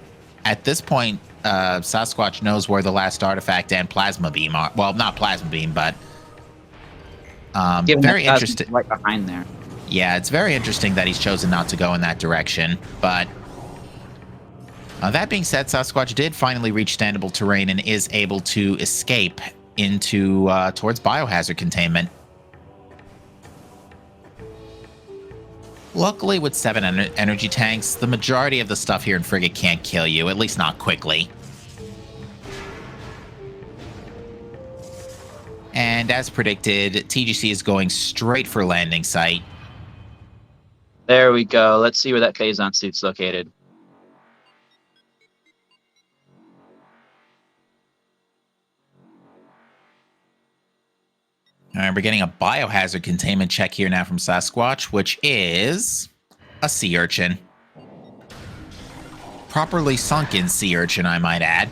at this point, Sasquatch knows where the last artifact and Plasma Beam are. Well, not Plasma Beam, but very interesting. Right behind there. Yeah, it's very interesting that he's chosen not to go in that direction, but that being said, Sasquatch did finally reach standable terrain and is able to escape into towards biohazard containment. Luckily, with 7 energy tanks, the majority of the stuff here in Frigate can't kill you, at least not quickly. And as predicted, TGC is going straight for landing site. There we go. Let's see where that Phazon suit's located. All right, we're getting a biohazard containment check here now from Sasquatch, which is a sea urchin. Properly sunken sea urchin, I might add.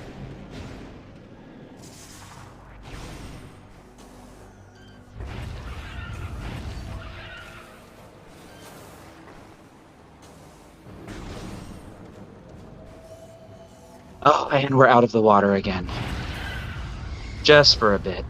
Oh, and we're out of the water again. Just for a bit.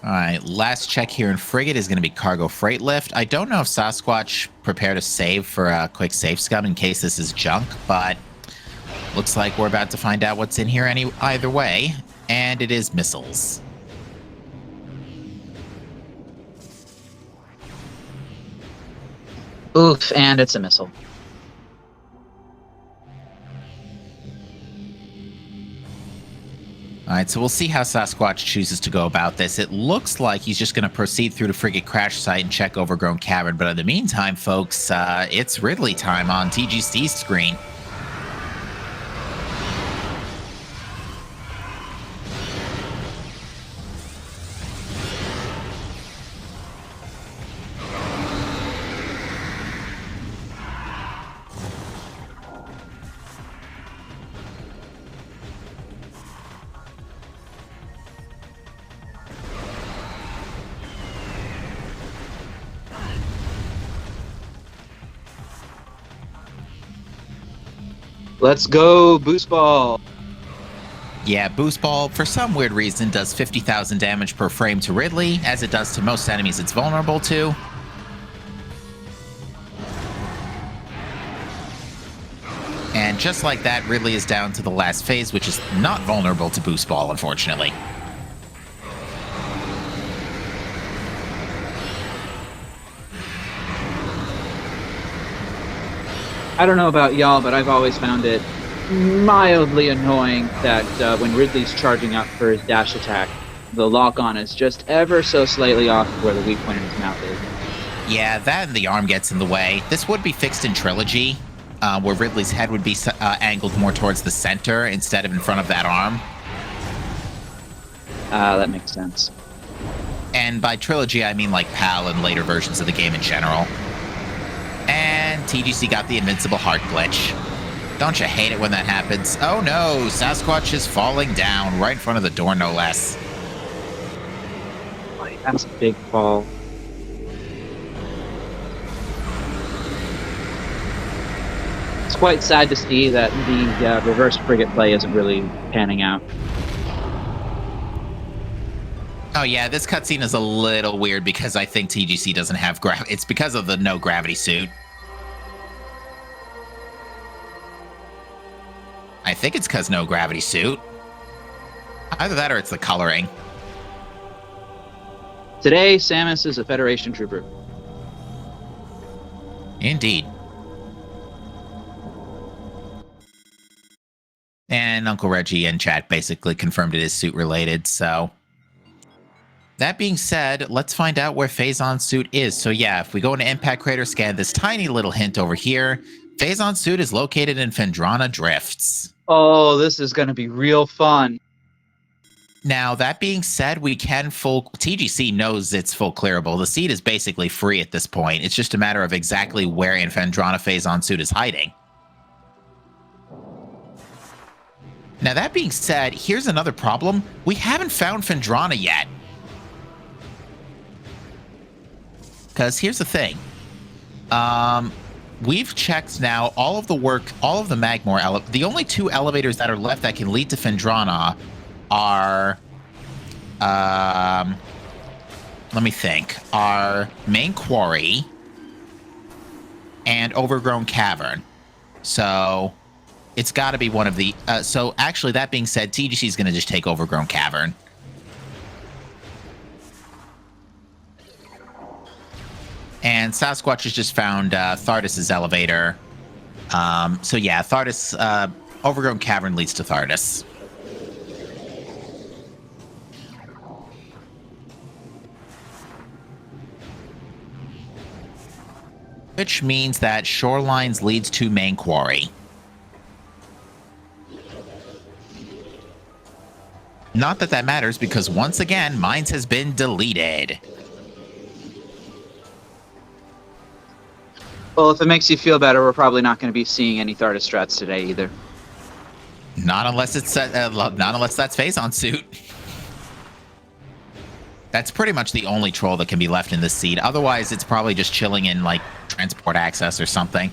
All right, last check here in Frigate is going to be cargo freight lift. I don't know if Sasquatch prepared a save for a quick safe scum in case this is junk, but looks like we're about to find out what's in here either way, and it is missiles. Oof, and it's a missile. All right, so we'll see how Sasquatch chooses to go about this. It looks like he's just going to proceed through the frigate crash site and check Overgrown Cavern. But in the meantime, folks, it's Ridley time on TGC's screen. Let's go, Boost Ball! Yeah, Boost Ball, for some weird reason, does 50,000 damage per frame to Ridley, as it does to most enemies it's vulnerable to. And just like that, Ridley is down to the last phase, which is not vulnerable to Boost Ball, unfortunately. I don't know about y'all, but I've always found it mildly annoying that when Ridley's charging up for his dash attack, the lock-on is just ever so slightly off where the weak point in his mouth is. Yeah, that and the arm gets in the way. This would be fixed in Trilogy, where Ridley's head would be angled more towards the center instead of in front of that arm. That makes sense. And by Trilogy, I mean like PAL and later versions of the game in general. And TGC got the invincible heart glitch. Don't you hate it when that happens? Oh no, Sasquatch is falling down right in front of the door, no less. That's a big fall. It's quite sad to see that the reverse frigate play isn't really panning out. Oh yeah, this cutscene is a little weird because I think TGC doesn't have it's because of the no gravity suit. I think it's because no gravity suit. Either that or it's the coloring. Today, Samus is a Federation trooper. Indeed. And Uncle Reggie in chat basically confirmed it is suit related, so That being said, let's find out where Phazon's suit is. So yeah, if we go into Impact Crater, scan this tiny little hint over here. Phazon's suit is located in Phendrana Drifts. Oh, this is going to be real fun. Now, that being said, we can full... TGC knows it's full clearable. The seed is basically free at this point. It's just a matter of exactly where in Phendrana Phazon's suit is hiding. Now, that being said, here's another problem. We haven't found Phendrana yet. Because here's the thing. We've checked now all of the Magmor... The only two elevators that are left that can lead to Phendrana are... let me think. Our main quarry and Overgrown Cavern. So it's got to be one of the... so actually, that being said, TGC is going to just take Overgrown Cavern. And Sasquatch has just found Thardis's elevator. So yeah, Thardis... Overgrown Cavern leads to Thardis. Which means that Shorelines leads to main quarry. Not that that matters, because once again, Mines has been deleted. Well, if it makes you feel better, we're probably not going to be seeing any Thardis strats today either. Not unless it's not unless that's Phazon's suit. That's pretty much the only troll that can be left in this seed. Otherwise, it's probably just chilling in, like, transport access or something.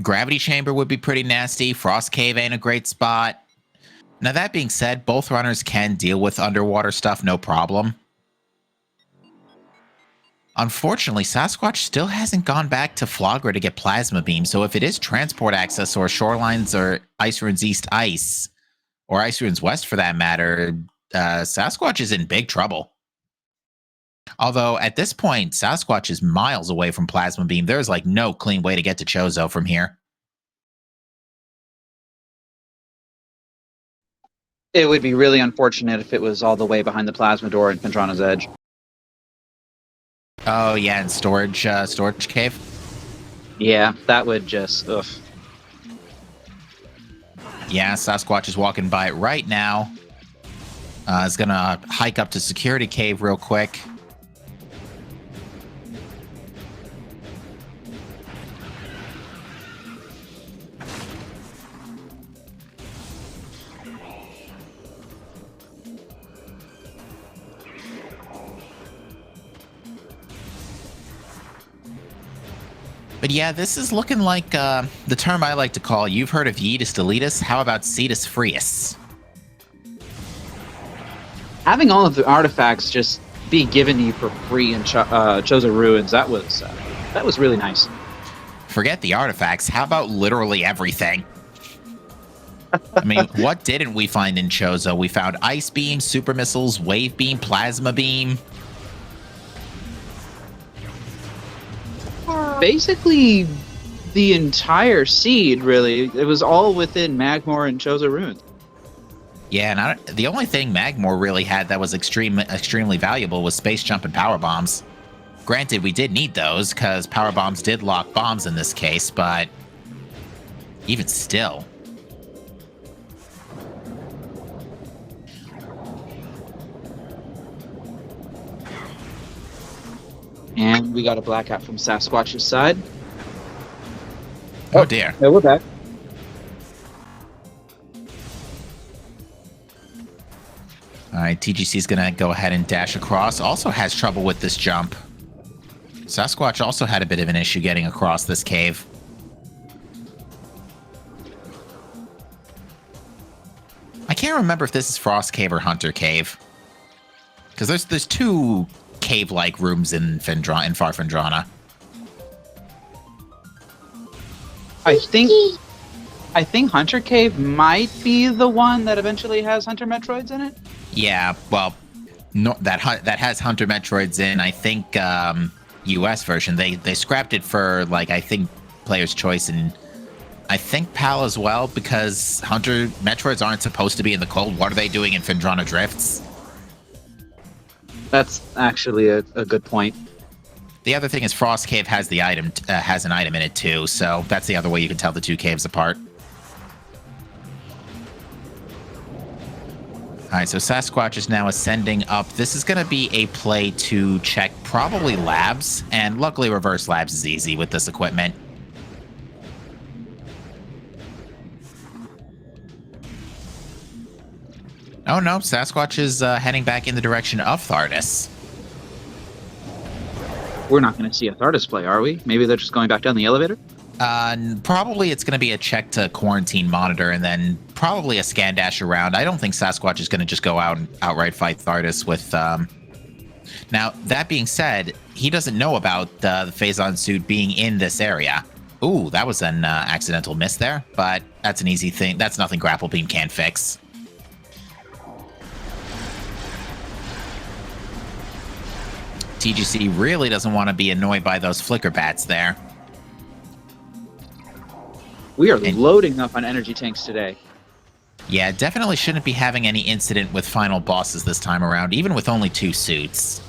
Gravity Chamber would be pretty nasty. Frost Cave ain't a great spot. Now, that being said, both runners can deal with underwater stuff, no problem. Unfortunately, Sasquatch still hasn't gone back to Flogra to get Plasma Beam, so if it is transport access or Shorelines or Ice Ruins East Ice, or Ice Ruins West for that matter, Sasquatch is in big trouble. Although, at this point, Sasquatch is miles away from Plasma Beam. There's, like, no clean way to get to Chozo from here. It would be really unfortunate if it was all the way behind the Plasma Door in Phendrana's Edge. Oh, yeah, and storage cave? Yeah, that would just... ugh. Yeah, Sasquatch is walking by it right now. Is gonna hike up to Security Cave real quick. But yeah, this is looking like the term I like to call, you've heard of Yeetus Deletus, how about Cetus Freus? Having all of the artifacts just be given to you for free in Chozo Ruins, that was really nice. Forget the artifacts, how about literally everything? I mean, what didn't we find in Chozo? We found Ice Beam, Super Missiles, Wave Beam, Plasma Beam. Basically, the entire seed, really. It was all within Magmor and Chozo Ruins. Yeah, and the only thing Magmor really had that was extremely valuable was Space Jump and Power Bombs. Granted, we did need those, because Power Bombs did lock bombs in this case, but even still. And we got a blackout from Sasquatch's side. Oh dear. No, we're back. Alright, TGC's gonna go ahead and dash across. Also has trouble with this jump. Sasquatch also had a bit of an issue getting across this cave. I can't remember if this is Frost Cave or Hunter Cave. Because there's two cave-like rooms in Far Phendrana. I think Hunter Cave might be the one that eventually has Hunter Metroids in it. Yeah, well, no, that has Hunter Metroids in. I think US version they scrapped it for, like, I think Player's Choice in I think PAL as well, because Hunter Metroids aren't supposed to be in the cold. What are they doing in Phendrana Drifts? That's actually a good point. The other thing is Frost Cave has the item has an item in it too, so that's the other way you can tell the two caves apart. All right, so Sasquatch is now ascending up. This is going to be a play to check probably labs, and luckily reverse labs is easy with this equipment. Oh no, Sasquatch is heading back in the direction of Thardus. We're not going to see a Thardus play, are we? Maybe they're just going back down the elevator? Probably it's going to be a check to quarantine monitor and then probably a scan dash around. I don't think Sasquatch is going to just go out and outright fight Thardus with... Now, that being said, he doesn't know about the Phazon suit being in this area. Ooh, that was an accidental miss there, but that's an easy thing. That's nothing Grapple Beam can't fix. TGC really doesn't want to be annoyed by those flicker bats there. We are loading up on energy tanks today. Yeah, definitely shouldn't be having any incident with final bosses this time around, even with only 2 suits.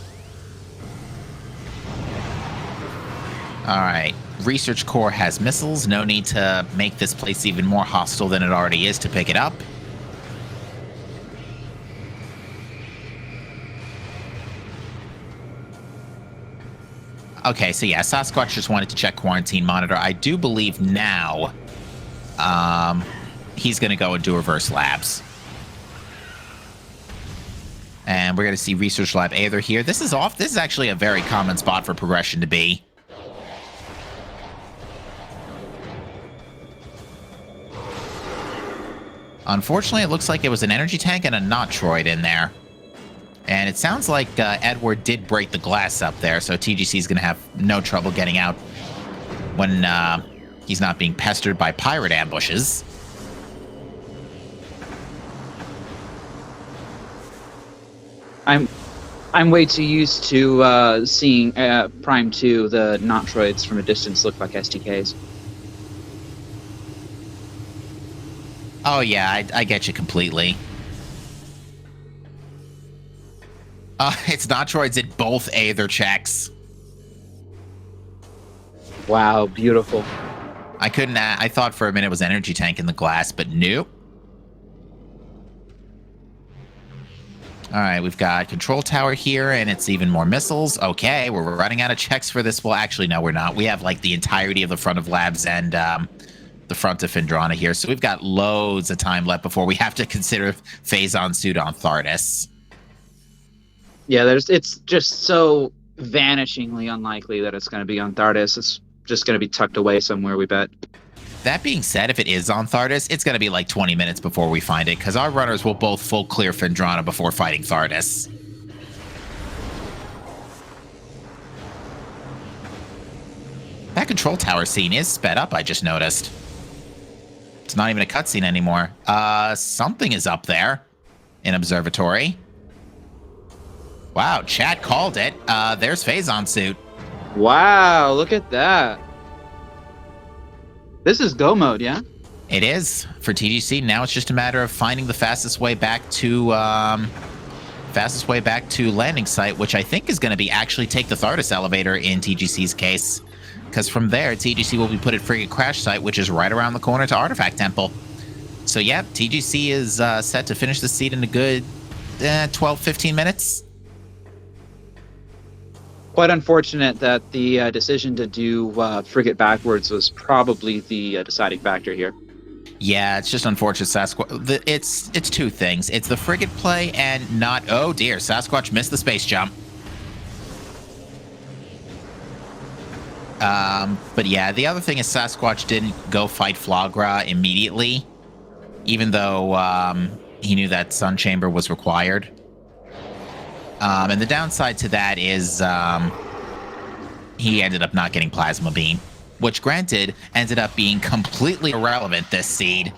Alright, Research Core has missiles. No need to make this place even more hostile than it already is to pick it up. Okay, so yeah, Sasquatch just wanted to check quarantine monitor. I do believe now he's going to go and do reverse labs. And we're going to see Research Lab Aether here. This is off. This is actually a very common spot for progression to be. Unfortunately, it looks like it was an energy tank and a Metroid in there. And it sounds like Edward did break the glass up there, so TGC is going to have no trouble getting out when he's not being pestered by pirate ambushes. I'm way too used to seeing Prime 2, the Metroids from a distance look like STKs. Oh yeah, I get you completely. It's Metroids in both Aether checks. Wow, beautiful. I couldn't. I thought for a minute it was energy tank in the glass, but nope. All right, we've got control tower here, and it's even more missiles. Okay, we're running out of checks for this. Well, actually, no, we're not. We have like the entirety of the front of labs and the front of Phendrana here, so we've got loads of time left before we have to consider Phazon suit on Thardus. Yeah, it's just so vanishingly unlikely that it's going to be on Thardus. It's just going to be tucked away somewhere, we bet. That being said, if it is on Thardus, it's going to be like 20 minutes before we find it, because our runners will both full clear Phendrana before fighting Thardus. That control tower scene is sped up, I just noticed. It's not even a cutscene anymore. Something is up there in Observatory. Wow, chat called it. There's Phazon suit. Wow, look at that. This is go mode, yeah? It is for TGC. Now it's just a matter of finding the fastest way back to landing site, which I think is going to be actually take the Thardus elevator in TGC's case, because from there TGC will be put at Frigate Crash Site, which is right around the corner to Artifact Temple. So yeah, TGC is set to finish the seed in a good 12-15 minutes. Quite unfortunate that the decision to do Frigate backwards was probably the deciding factor here. Yeah, it's just unfortunate. Sasquatch. It's 2 things. It's the Frigate play and not. Oh dear, Sasquatch missed the space jump. But yeah, the other thing is Sasquatch didn't go fight Flagra immediately, even though he knew that Sun Chamber was required. And the downside to that is he ended up not getting Plasma Beam, which granted ended up being completely irrelevant this seed.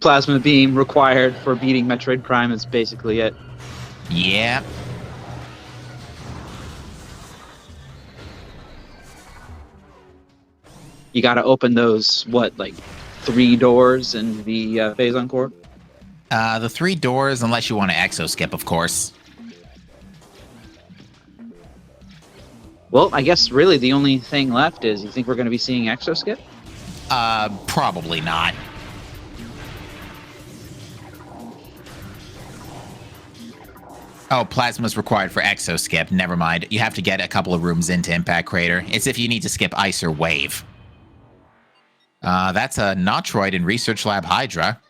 Plasma Beam required for beating Metroid Prime is basically it. Yeah. You got to open those, what, like 3 doors in the Phazon core? The 3 doors, unless you want to exo skip, of course. Well, I guess really the only thing left is, you think we're going to be seeing exo skip? Probably not. Oh, plasma's required for exo skip. Never mind. You have to get a couple of rooms into Impact Crater. It's if you need to skip Ice or Wave. That's a Metroid in Research Lab Hydra.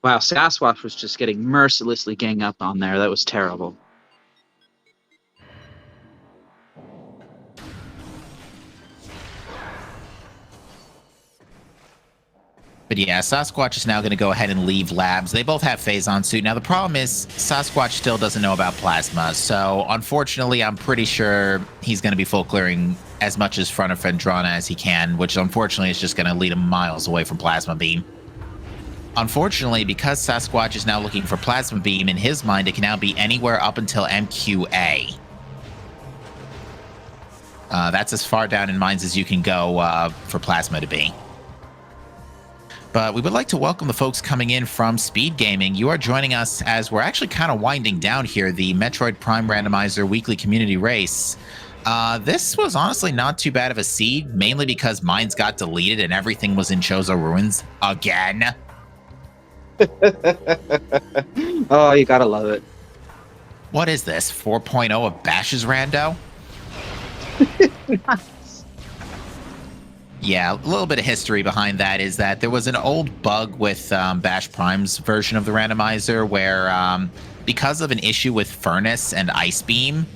Wow, Sasquatch was just getting mercilessly gang up on there. That was terrible. But yeah, Sasquatch is now going to go ahead and leave labs. They both have Phazon suit. Now, the problem is Sasquatch still doesn't know about Plasma. So, unfortunately, I'm pretty sure he's going to be full clearing as much as front of Fendrana as he can, which unfortunately is just going to lead him miles away from Plasma Beam. Unfortunately, because Sasquatch is now looking for Plasma Beam, in his mind, it can now be anywhere up until MQA. That's as far down in mines as you can go for Plasma to be. But we would like to welcome the folks coming in from SpeedGaming. You are joining us as we're actually kind of winding down here, the Metroid Prime Randomizer weekly community race. This was honestly not too bad of a seed, mainly because mines got deleted and everything was in Chozo Ruins again. Oh, you gotta love it. What is this, 4.0 of Bash's Rando? Yeah, a little bit of history behind that is that there was an old bug with Bash Prime's version of the randomizer where because of an issue with Furnace and Ice Beam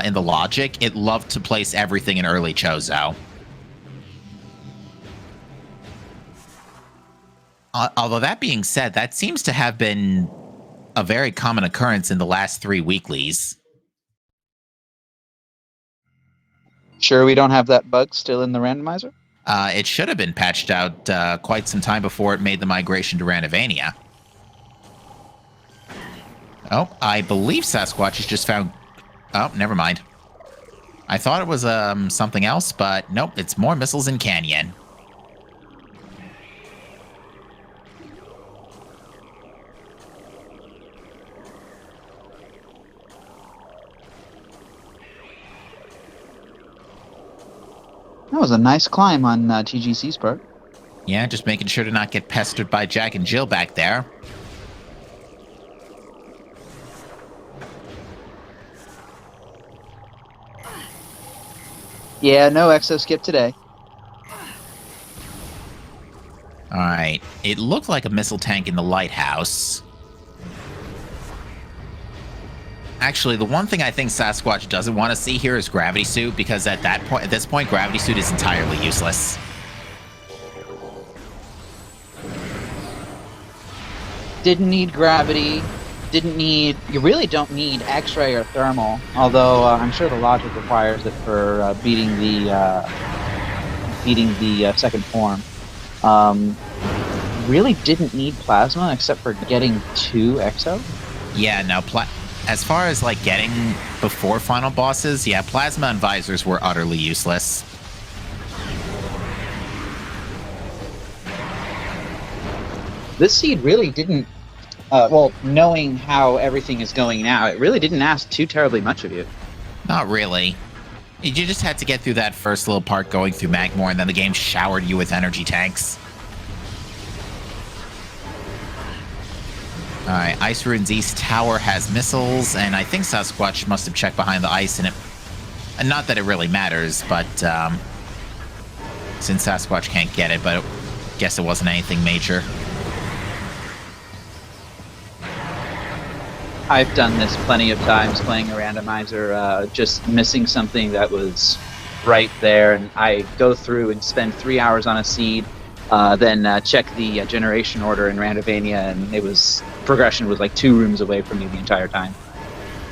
in the logic, it loved to place everything in early Chozo. Although that being said, that seems to have been a very common occurrence in the last 3 weeklies. Sure we don't have that bug still in the randomizer? It should have been patched out quite some time before it made the migration to Randomania. Oh, I believe Sasquatch has just found... Oh, never mind. I thought it was something else, but nope, it's more missiles in Canyon. That was a nice climb on TGC's part. Yeah, just making sure to not get pestered by Jack and Jill back there. Yeah, no exo skip today. Alright, it looked like a missile tank in the lighthouse. Actually, the one thing I think Sasquatch doesn't want to see here is Gravity Suit, because at this point, Gravity Suit is entirely useless. Didn't need gravity. Didn't need. You really don't need X-ray or thermal. Although I'm sure the logic requires it for beating the second form. Really didn't need plasma except for getting 2 exo. Yeah, no. As far as like getting before final bosses, yeah, Plasma and Visors were utterly useless. This seed really didn't, well, knowing how everything is going now, it really didn't ask too terribly much of you. Not really. You just had to get through that first little part going through Magmore, and then the game showered you with energy tanks. Alright, Ice Ruins East Tower has missiles, and I think Sasquatch must have checked behind the ice, and not that it really matters, but since Sasquatch can't get it, but I guess it wasn't anything major. I've done this plenty of times playing a randomizer, just missing something that was right there, and I go through and spend 3 hours on a seed, then check the generation order in Randomania, and progression was like 2 rooms away from me the entire time.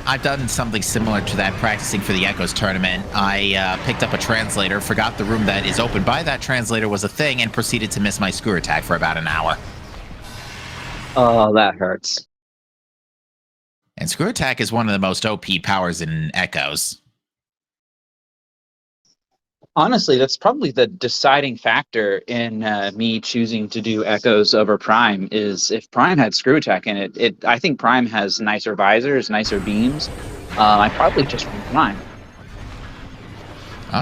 I've done something similar to that practicing for the Echoes tournament. I picked up a translator, forgot the room that is open by that translator was a thing, and proceeded to miss my screw attack for about an hour. Oh, that hurts. And Screw Attack is one of the most OP powers in Echoes. Honestly, that's probably the deciding factor in me choosing to do Echoes over Prime. Is if Prime had Screw Attack in it, I think Prime has nicer visors, nicer beams. I probably just run Prime.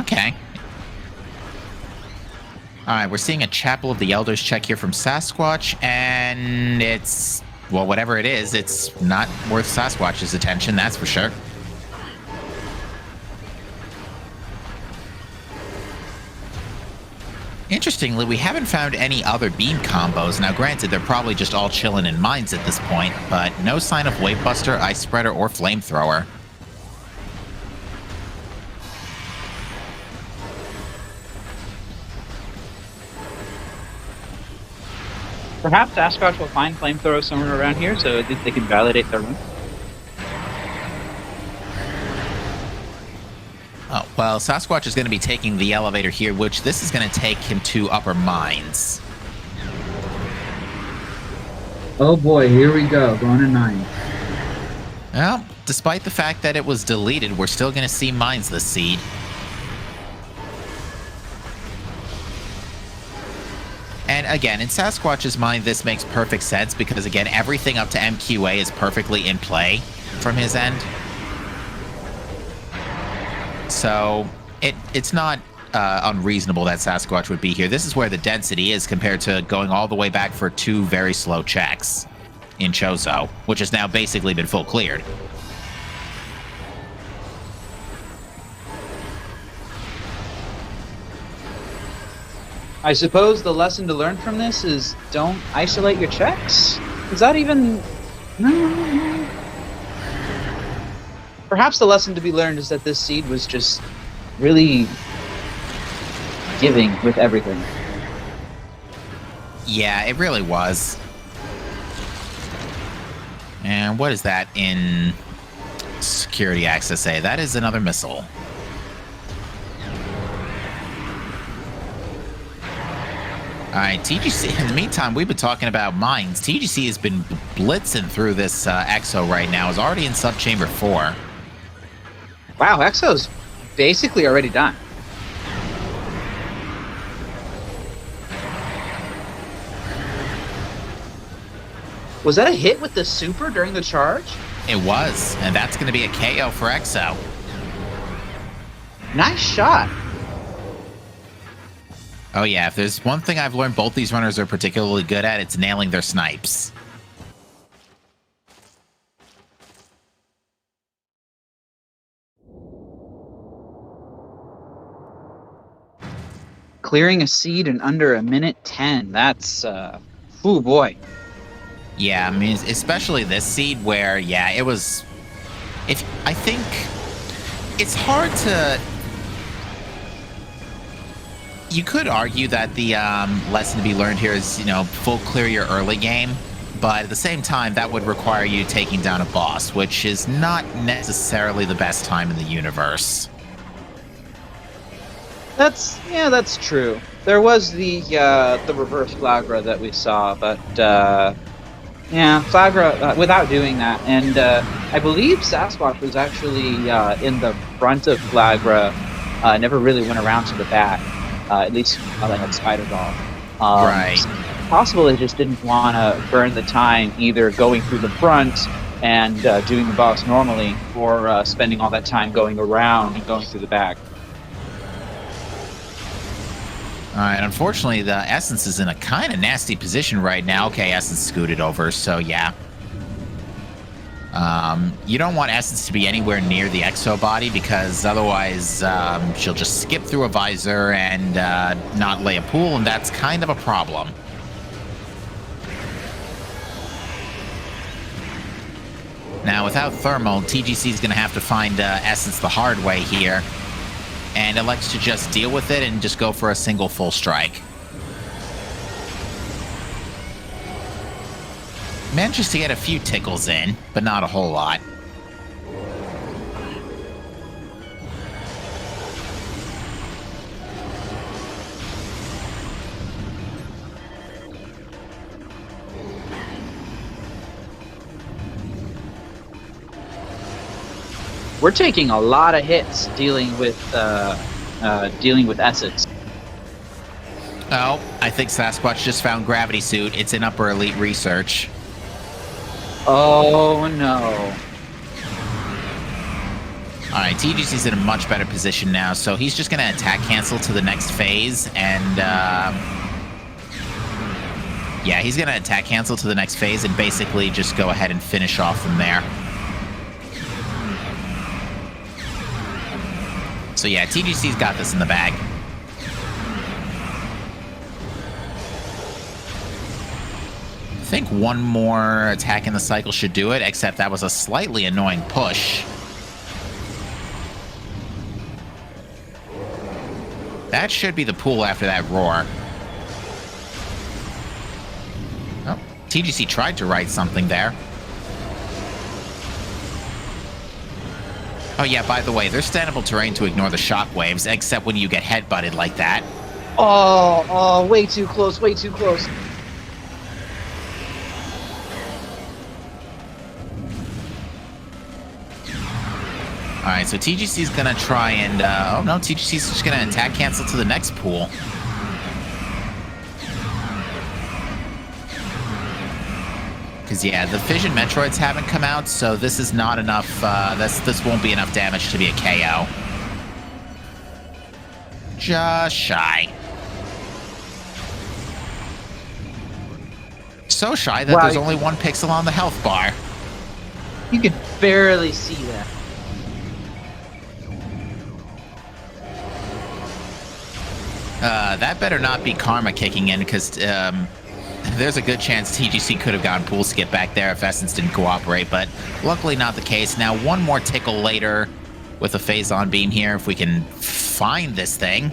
Okay. All right, we're seeing a Chapel of the Elders check here from Sasquatch, and it's, well, whatever it is, it's not worth Sasquatch's attention, that's for sure. Interestingly, we haven't found any other beam combos. Now, granted, they're probably just all chilling in mines at this point, but no sign of Wavebuster, Ice Spreader, or Flamethrower. Perhaps Sasquatch will find Flamethrower somewhere around here so that they can validate their run. Oh, well, Sasquatch is going to be taking the elevator here, which this is going to take him to Upper Mines. Oh boy, here we go, going to 9. Well, despite the fact that it was deleted, we're still going to see Mines this seed. And again, in Sasquatch's mind, this makes perfect sense because, again, everything up to MQA is perfectly in play from his end. So it's not unreasonable that Sasquatch would be here. This is where the density is compared to going all the way back for 2 very slow checks in Chozo, which has now basically been full cleared. I suppose the lesson to learn from this is don't isolate your checks? Is that even... No. Perhaps the lesson to be learned is that this seed was just really giving with everything. Yeah, it really was. And what is that in security access A? That is another missile. All right, TGC, in the meantime, we've been talking about mines. TGC has been blitzing through this EXO right now. Is already in subchamber 4. Wow, EXO's basically already done. Was that a hit with the super during the charge? It was, and that's going to be a KO for EXO. Nice shot. Oh yeah, if there's one thing I've learned both these runners are particularly good at, it's nailing their snipes. Clearing a seed in under a minute 10. That's, oh boy. Yeah, I mean, especially this seed where, yeah, it was... I think it's hard to... You could argue that the lesson to be learned here is, full clear your early game, but at the same time, that would require you taking down a boss, which is not necessarily the best time in the universe. That's true. There was the reverse Flagra that we saw, but yeah, Flagra without doing that, and I believe Sasquatch was actually in the front of Flagra. Never really went around to the back. At least while they had Spider Ball. Right. So possible they just didn't want to burn the time either going through the front and doing the boss normally, or spending all that time going around and going through the back. All right, unfortunately, the Essence is in a kind of nasty position right now. Okay, Essence scooted over, so yeah. You don't want Essence to be anywhere near the Exo body because otherwise she'll just skip through a visor and not lay a pool, and that's kind of a problem. Now, without Thermal, TGC is going to have to find Essence the hard way here, and elects to just deal with it and just go for a single full strike. Manages to get a few tickles in, but not a whole lot. We're taking a lot of hits dealing with Essex. Oh, I think Sasquatch just found Gravity Suit. It's in Upper Elite Research. Oh no. Alright, TGC's in a much better position now, so he's just going to attack cancel to the next phase, and yeah, he's going to attack cancel to the next phase and basically just go ahead and finish off from there. So yeah, TGC's got this in the bag. I think one more attack in the cycle should do it, except that was a slightly annoying push. That should be the pool after that roar. Oh, TGC tried to write something there. Oh yeah, by the way, there's standable terrain to ignore the shockwaves, except when you get headbutted like that. Oh, way too close, way too close. Alright, so TGC's gonna try and, oh no, TGC's just gonna attack cancel to the next pool. Because, yeah, the Fission Metroids haven't come out, so this is not enough, this won't be enough damage to be a KO. Just shy. So shy that there's only one pixel on the health bar. You could barely see that. That better not be Karma kicking in, because there's a good chance TGC could have gotten pool skip back there if Essence didn't cooperate, but luckily not the case. Now, one more tickle later with a phase-on beam here, if we can find this thing.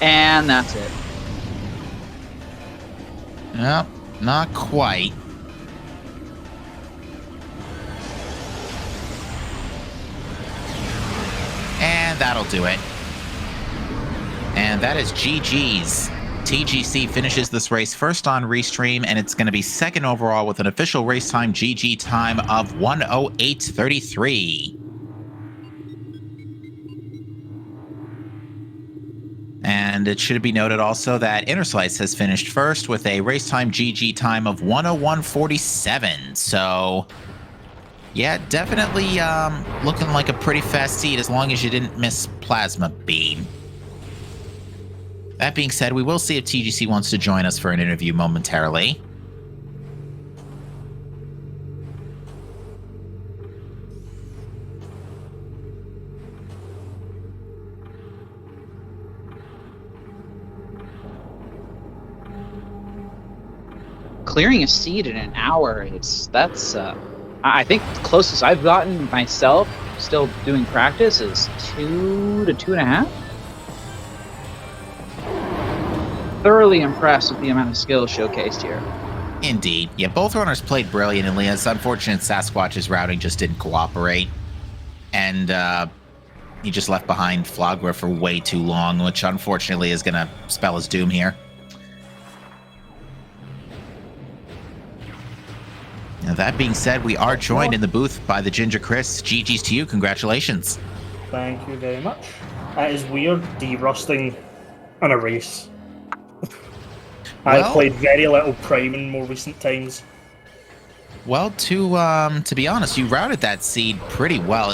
And that's it. Nope, not quite. And that'll do it. And that is GG's. TGC finishes this race first on Restream, and it's going to be second overall with an official race time GG time of 1:08:33. And it should be noted also that Inner Slice has finished first with a race time GG time of 1:01:47. So, yeah, definitely looking like a pretty fast seed as long as you didn't miss Plasma Beam. That being said, we will see if TGC wants to join us for an interview momentarily. Clearing a seed in an hour, that's I think the closest I've gotten myself, still doing practice, is 2 to 2.5. Thoroughly impressed with the amount of skill showcased here. Indeed. Yeah, both runners played brilliantly. It's unfortunate Sasquatch's routing just didn't cooperate. And he just left behind Flagra for way too long, which unfortunately is going to spell his doom here. Now, that being said, we are joined in the booth by the Ginger Chris. GG's to you. Congratulations. Thank you very much. It is weird de-rusting in a race. I've played very little Prime in more recent times. Well, to be honest, you routed that seed pretty well.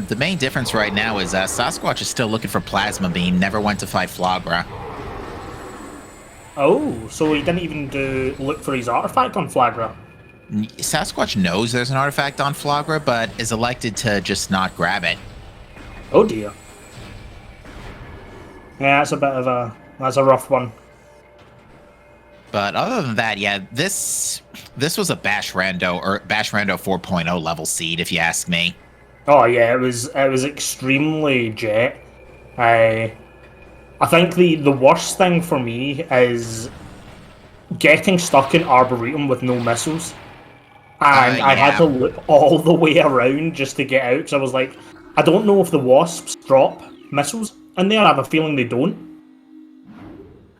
The main difference right now is Sasquatch is still looking for Plasma Beam, never went to fight Flagra. Oh, so he didn't even look for his artifact on Flagra? Sasquatch knows there's an artifact on Flagra, but is elected to just not grab it. Oh dear. Yeah, that's a rough one. But other than that, yeah, this was a Bash Rando 4.0 level seed, if you ask me. Oh yeah, it was extremely jet. I think the worst thing for me is getting stuck in Arboretum with no missiles. And I had to look all the way around just to get out, because I was like, I don't know if the Wasps drop missiles in there. I have a feeling they don't.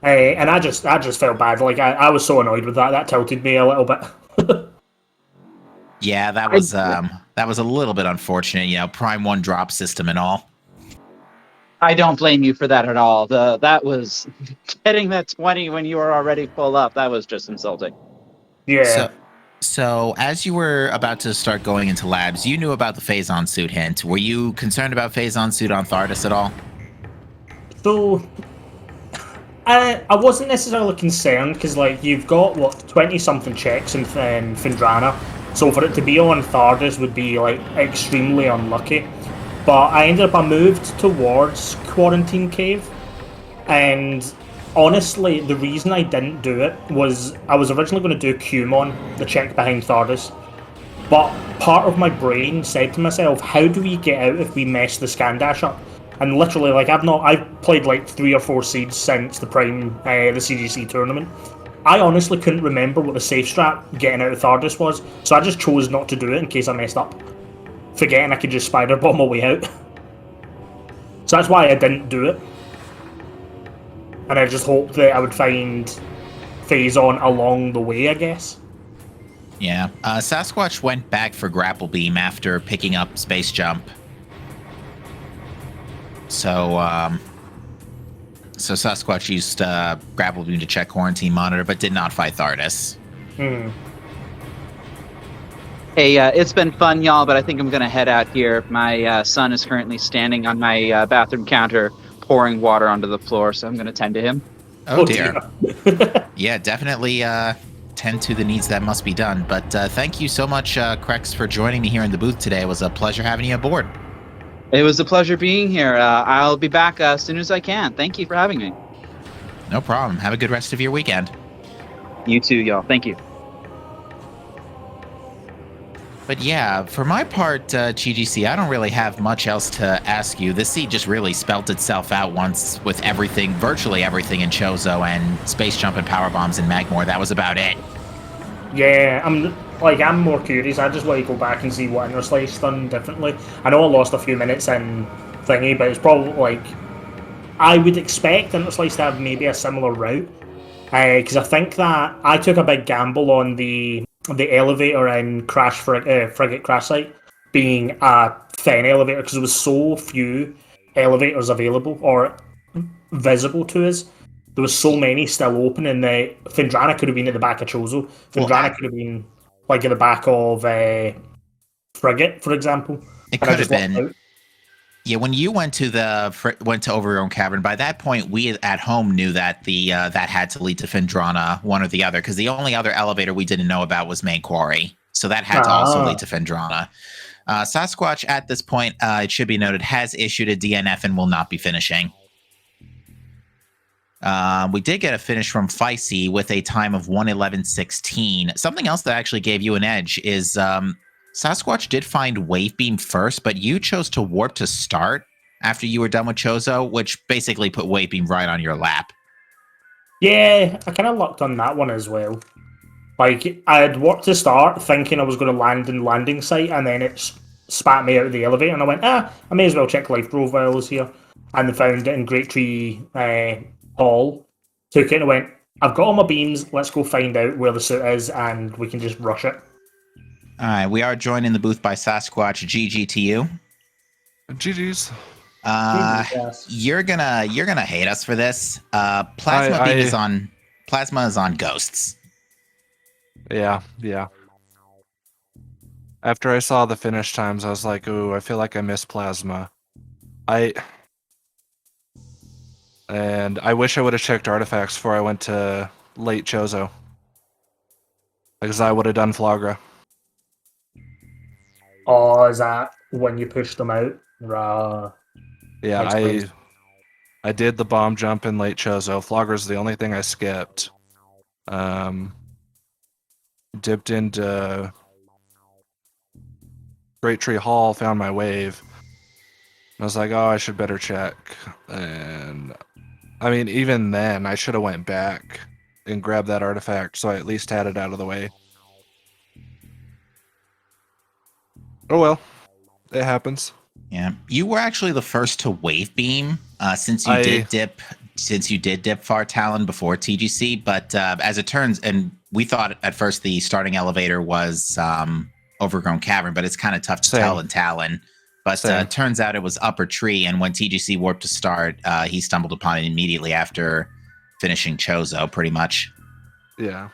And I just felt bad. Like I was so annoyed with that. That tilted me a little bit. Yeah, that was a little bit unfortunate. You know, Prime 1 drop system and all. I don't blame you for that at all. That was getting that 20 when you were already full up. That was just insulting. Yeah. So as you were about to start going into labs, you knew about the phase-on suit hint. Were you concerned about phase-on suit on Thardus at all? So I wasn't necessarily concerned because like you've got what 20-something checks in Findrana, so for it to be on Thardus would be like extremely unlucky. But I moved towards Quarantine Cave, and honestly, the reason I didn't do it was I was originally going to do Cumon, the check behind Thardus, but part of my brain said to myself, how do we get out if we mess the Scandash up? And literally, like, I've played like 3 or 4 seeds since the the CGC tournament. I honestly couldn't remember what the safe strat getting out of Thardus was, so I just chose not to do it in case I messed up, forgetting I could just spider bomb my way out. So that's why I didn't do it. And I just hoped that I would find phase-on along the way, I guess. Yeah. Sasquatch went back for Grapple Beam after picking up Space Jump. So Sasquatch used Grapple Beam to check Quarantine Monitor, but did not fight Thardus. Hey, it's been fun, y'all, but I think I'm going to head out here. My son is currently standing on my bathroom counter, pouring water onto the floor, so I'm going to tend to him. Oh, dear. Yeah, definitely tend to the needs that must be done. But thank you so much, Krex, for joining me here in the booth today. It was a pleasure having you aboard. It was a pleasure being here. I'll be back as soon as I can. Thank you for having me. No problem. Have a good rest of your weekend. You too, y'all. Thank you. But yeah, for my part, GGC, I don't really have much else to ask you. This seed just really spelt itself out once with everything, virtually everything in Chozo and Space Jump and Power Bombs in Magmore. That was about it. Yeah, I'm more curious. I just want to go back and see what Inner Slice done differently. I know I lost a few minutes in thingy, but it's probably like I would expect Inner Slice to have maybe a similar route. Because I think that I took a big gamble on the elevator in Frigate Crash Site being a Fen elevator because there was so few elevators available or visible to us. There was so many still open, and the Findrana could have been at the back of Chozo. Findrana could have been like at the back of Frigate, for example. It could have been. Yeah, when you went to Overgrown Cavern, by that point we at home knew that that had to lead to Findrana, one or the other, because the only other elevator we didn't know about was Main Quarry, so that had to also lead to Findrana. Sasquatch at this point, it should be noted, has issued a DNF and will not be finishing. We did get a finish from Feisty with a time of 1:11:16. Something else that actually gave you an edge is Sasquatch did find Wave Beam first, but you chose to warp to start after you were done with Chozo, which basically put Wave Beam right on your lap. Yeah, I kind of lucked on that one as well. Like, I had warped to start thinking I was going to land in landing site, and then it spat me out of the elevator, and I went, I may as well check life profiles here. And I found it in Great Tree Hall, took it and went, I've got all my beams, let's go find out where the suit is, and we can just rush it. All right, we are joined in the booth by Sasquatch. GG to you. GG's. You're gonna hate us for this. Plasma Beam is on Ghosts. Yeah. After I saw the finish times, I was like, ooh, I feel like I missed Plasma. And I wish I would have checked artifacts before I went to late Chozo, because I would have done Flagra. Oh, is that when you push them out? Rah. Yeah, I did the bomb jump in late Chozo. Flagra's the only thing I skipped. Dipped into Great Tree Hall, found my wave. I was like, oh, I should better check. And I mean, even then, I should have went back and grabbed that artifact, so I at least had it out of the way. Oh well, it happens. Yeah, you were actually the first to Wave Beam since you did dip Far Talon before TGC. But as it turns, and we thought at first the starting elevator was overgrown cavern, but it's kind of tough to Same. tell in Talon. But Same. turns out it was upper tree, and when TGC warped to start, he stumbled upon it immediately after finishing Chozo, pretty much. Yeah.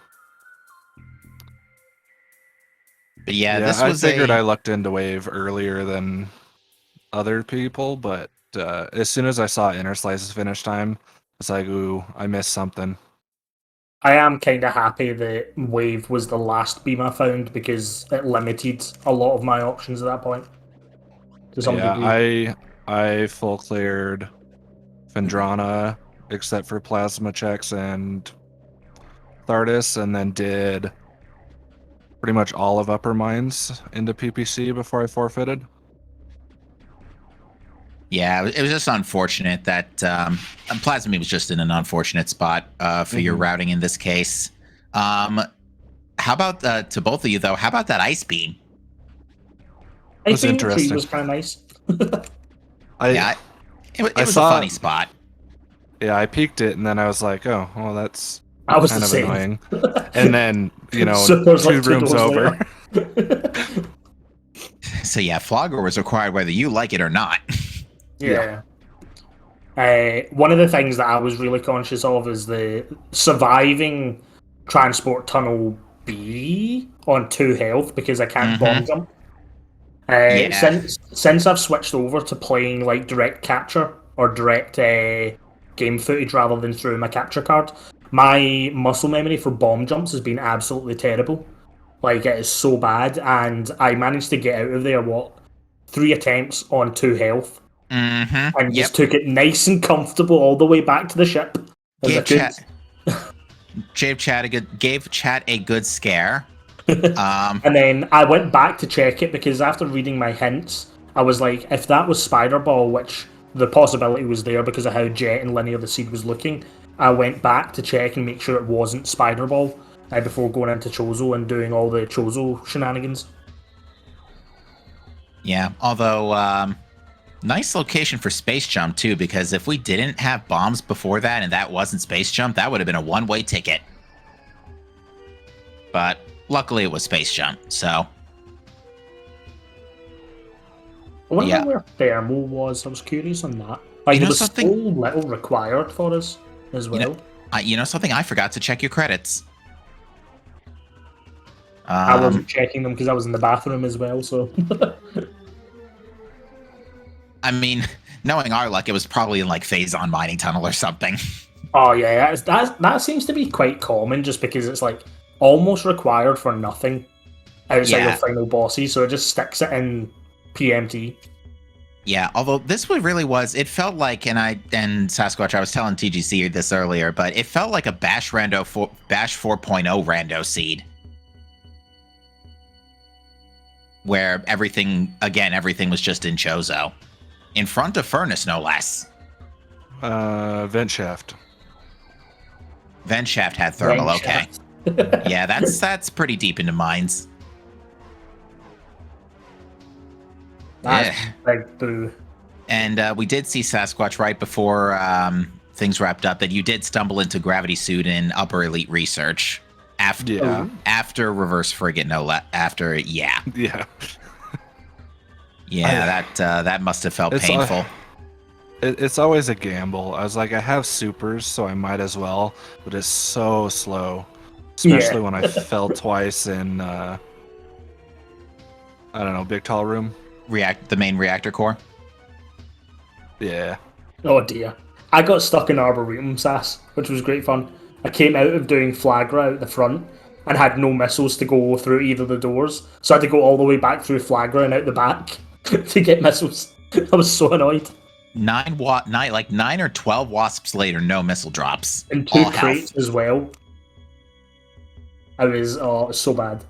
But yeah, this I was figured I lucked into wave earlier than other people, but as soon as I saw Interslice's finish time, it's like, ooh, I missed something. I am kind of happy that Wave was the last beam I found because it limited a lot of my options at that point. To some degree. I full cleared Phendrana except for plasma checks and Thardis, and then did pretty much all of Upper Mines into PPC before I forfeited. Yeah, it was just unfortunate that Plasmid was just in an unfortunate spot for your routing in this case. How about to both of you though? How about that ice beam? I was think the tree interesting. was kind of nice. It was a funny spot. Yeah, I peeked it and then I was like, oh, well, that's I was kind the of same. annoying. And then, you know, Super's two like 2 rooms doors over. later. So yeah, Flogger was required whether you like it or not. Yeah. One of the things that I was really conscious of is the surviving transport tunnel B on 2 health because I can't bomb jump. Yeah. Since I've switched over to playing like direct capture or direct game footage rather than through my capture card, my muscle memory for bomb jumps has been absolutely terrible. Like, it is so bad, and I managed to get out of there, 3 attempts on 2 health, and just took it nice and comfortable all the way back to the ship. Gave Chat a good scare. And then I went back to check it, because after reading my hints, I was like, if that was Spider Ball, which the possibility was there because of how Jet and Linear the Seed was looking, I went back to check and make sure it wasn't Spider Ball before going into Chozo and doing all the Chozo shenanigans. Yeah, although nice location for Space Jump too, because if we didn't have bombs before that and that wasn't Space Jump, that would have been a one-way ticket. But luckily it was Space Jump, so... I wonder where Thermal was. I was curious on that. Like, there was so little required for us as well. You know something? I forgot to check your credits. I wasn't checking them because I was in the bathroom as well, so... I mean, knowing our luck, it was probably in like Phazon Mining Tunnel or something. Oh yeah, that seems to be quite common, just because it's like almost required for nothing outside of final bosses, so it just sticks it in PMT. Yeah, although this one really was, it felt like, and Sasquatch, I was telling TGC this earlier, but it felt like a Bash 4.0 Rando seed. Where everything was just in Chozo. In front of Furnace, no less. Vent Shaft. Vent Shaft had thermal, okay. Yeah, that's pretty deep into mines. That's big boo. And we did see Sasquatch right before things wrapped up that you did stumble into Gravity Suit in Upper Elite Research. After Reverse Frigate, yeah. That must have felt painful. It's always a gamble. I was like, I have supers, so I might as well, but it's so slow. Especially when I fell twice in, I don't know, Big Tall Room. The main reactor core? Yeah. Oh dear. I got stuck in Arboretum, Sass, which was great fun. I came out of doing Flagra out the front and had no missiles to go through either of the doors, so I had to go all the way back through Flagra and out the back to get missiles. I was so annoyed. 9 or 12 wasps later, no missile drops. And 2 crates as well. It was so bad.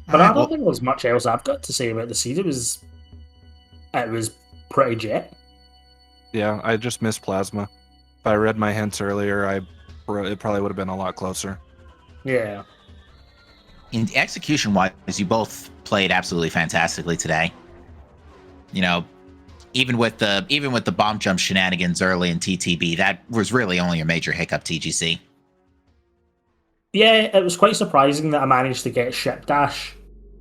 But I don't think there's much else I've got to say about the seed. It was pretty jet. Yeah, I just missed Plasma. If I read my hints earlier, it probably would have been a lot closer. Yeah. In execution-wise, you both played absolutely fantastically today. You know, even with the bomb jump shenanigans early in TTB, that was really only a major hiccup, TGC. Yeah, it was quite surprising that I managed to get ship dash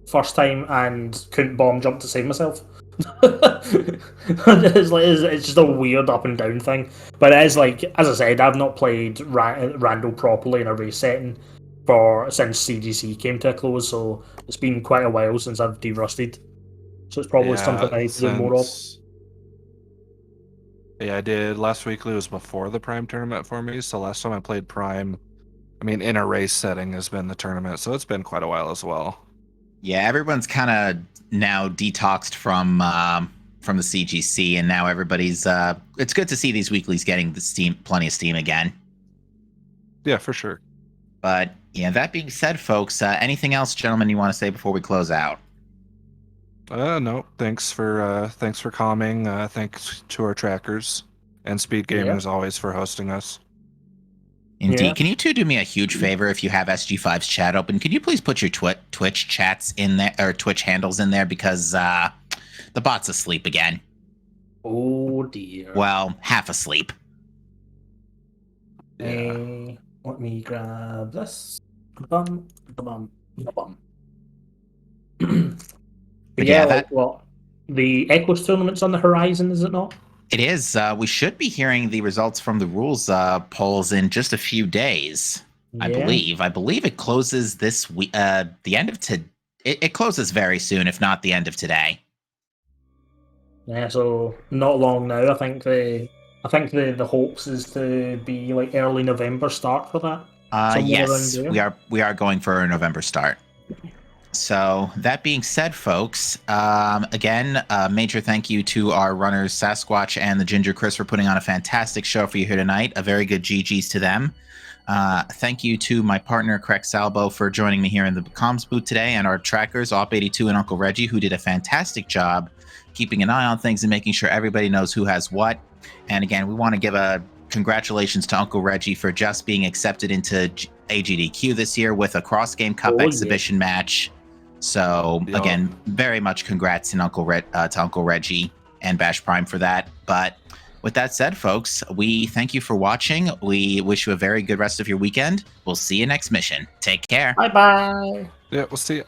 first time and couldn't bomb jump to save myself. It's just a weird up and down thing. But it is like, as I said, I've not played Rando properly in a race setting since CGC came to a close, so it's been quite a while since I've derusted. So it's probably something I need to do more of. Yeah, I did. Last weekly was before the Prime tournament for me, so last time I played Prime, I mean, in a race setting has been the tournament, so it's been quite a while as well. Yeah, everyone's kind of now detoxed from the CGC, and now everybody's. It's good to see these weeklies getting plenty of steam again. Yeah, for sure. But yeah, that being said, folks, anything else, gentlemen, you want to say before we close out? No, thanks for calming. Thanks to our trackers and SpeedGaming as always for hosting us. Indeed. Yeah. Can you two do me a huge favor if you have SG5's chat open? Could you please put your Twitch chats in there, or Twitch handles in there, because the bot's asleep again. Oh dear. Well, half asleep. Yeah. Let me grab this. Bum, bum, bum. But yeah, yeah, like what? The Echoes tournament's on the horizon, is it not? It is. We should be hearing the results from the rules polls in just a few days. Yeah. I believe. I believe it closes this week. The end of it closes very soon, if not the end of today. Yeah, so not long now. I think the hopes is to be like early November start for that. Somewhere Yes, around there. we are going for a November start. So that being said, folks, again, major thank you to our runners Sasquatch and the Ginger Chris for putting on a fantastic show for you here tonight. A very good GG's to them. Thank you to my partner Craig Salbo for joining me here in the comms booth today, and our trackers Op82 and Uncle Reggie, who did a fantastic job keeping an eye on things and making sure everybody knows who has what. And again, we want to give a congratulations to Uncle Reggie for just being accepted into AGDQ this year with a Cross Game Cup exhibition match. So again, very much congrats to Uncle Reggie and Bash Prime for that. But with that said, folks, we thank you for watching. We wish you a very good rest of your weekend. We'll see you next mission. Take care. Bye-bye. Yeah, we'll see you.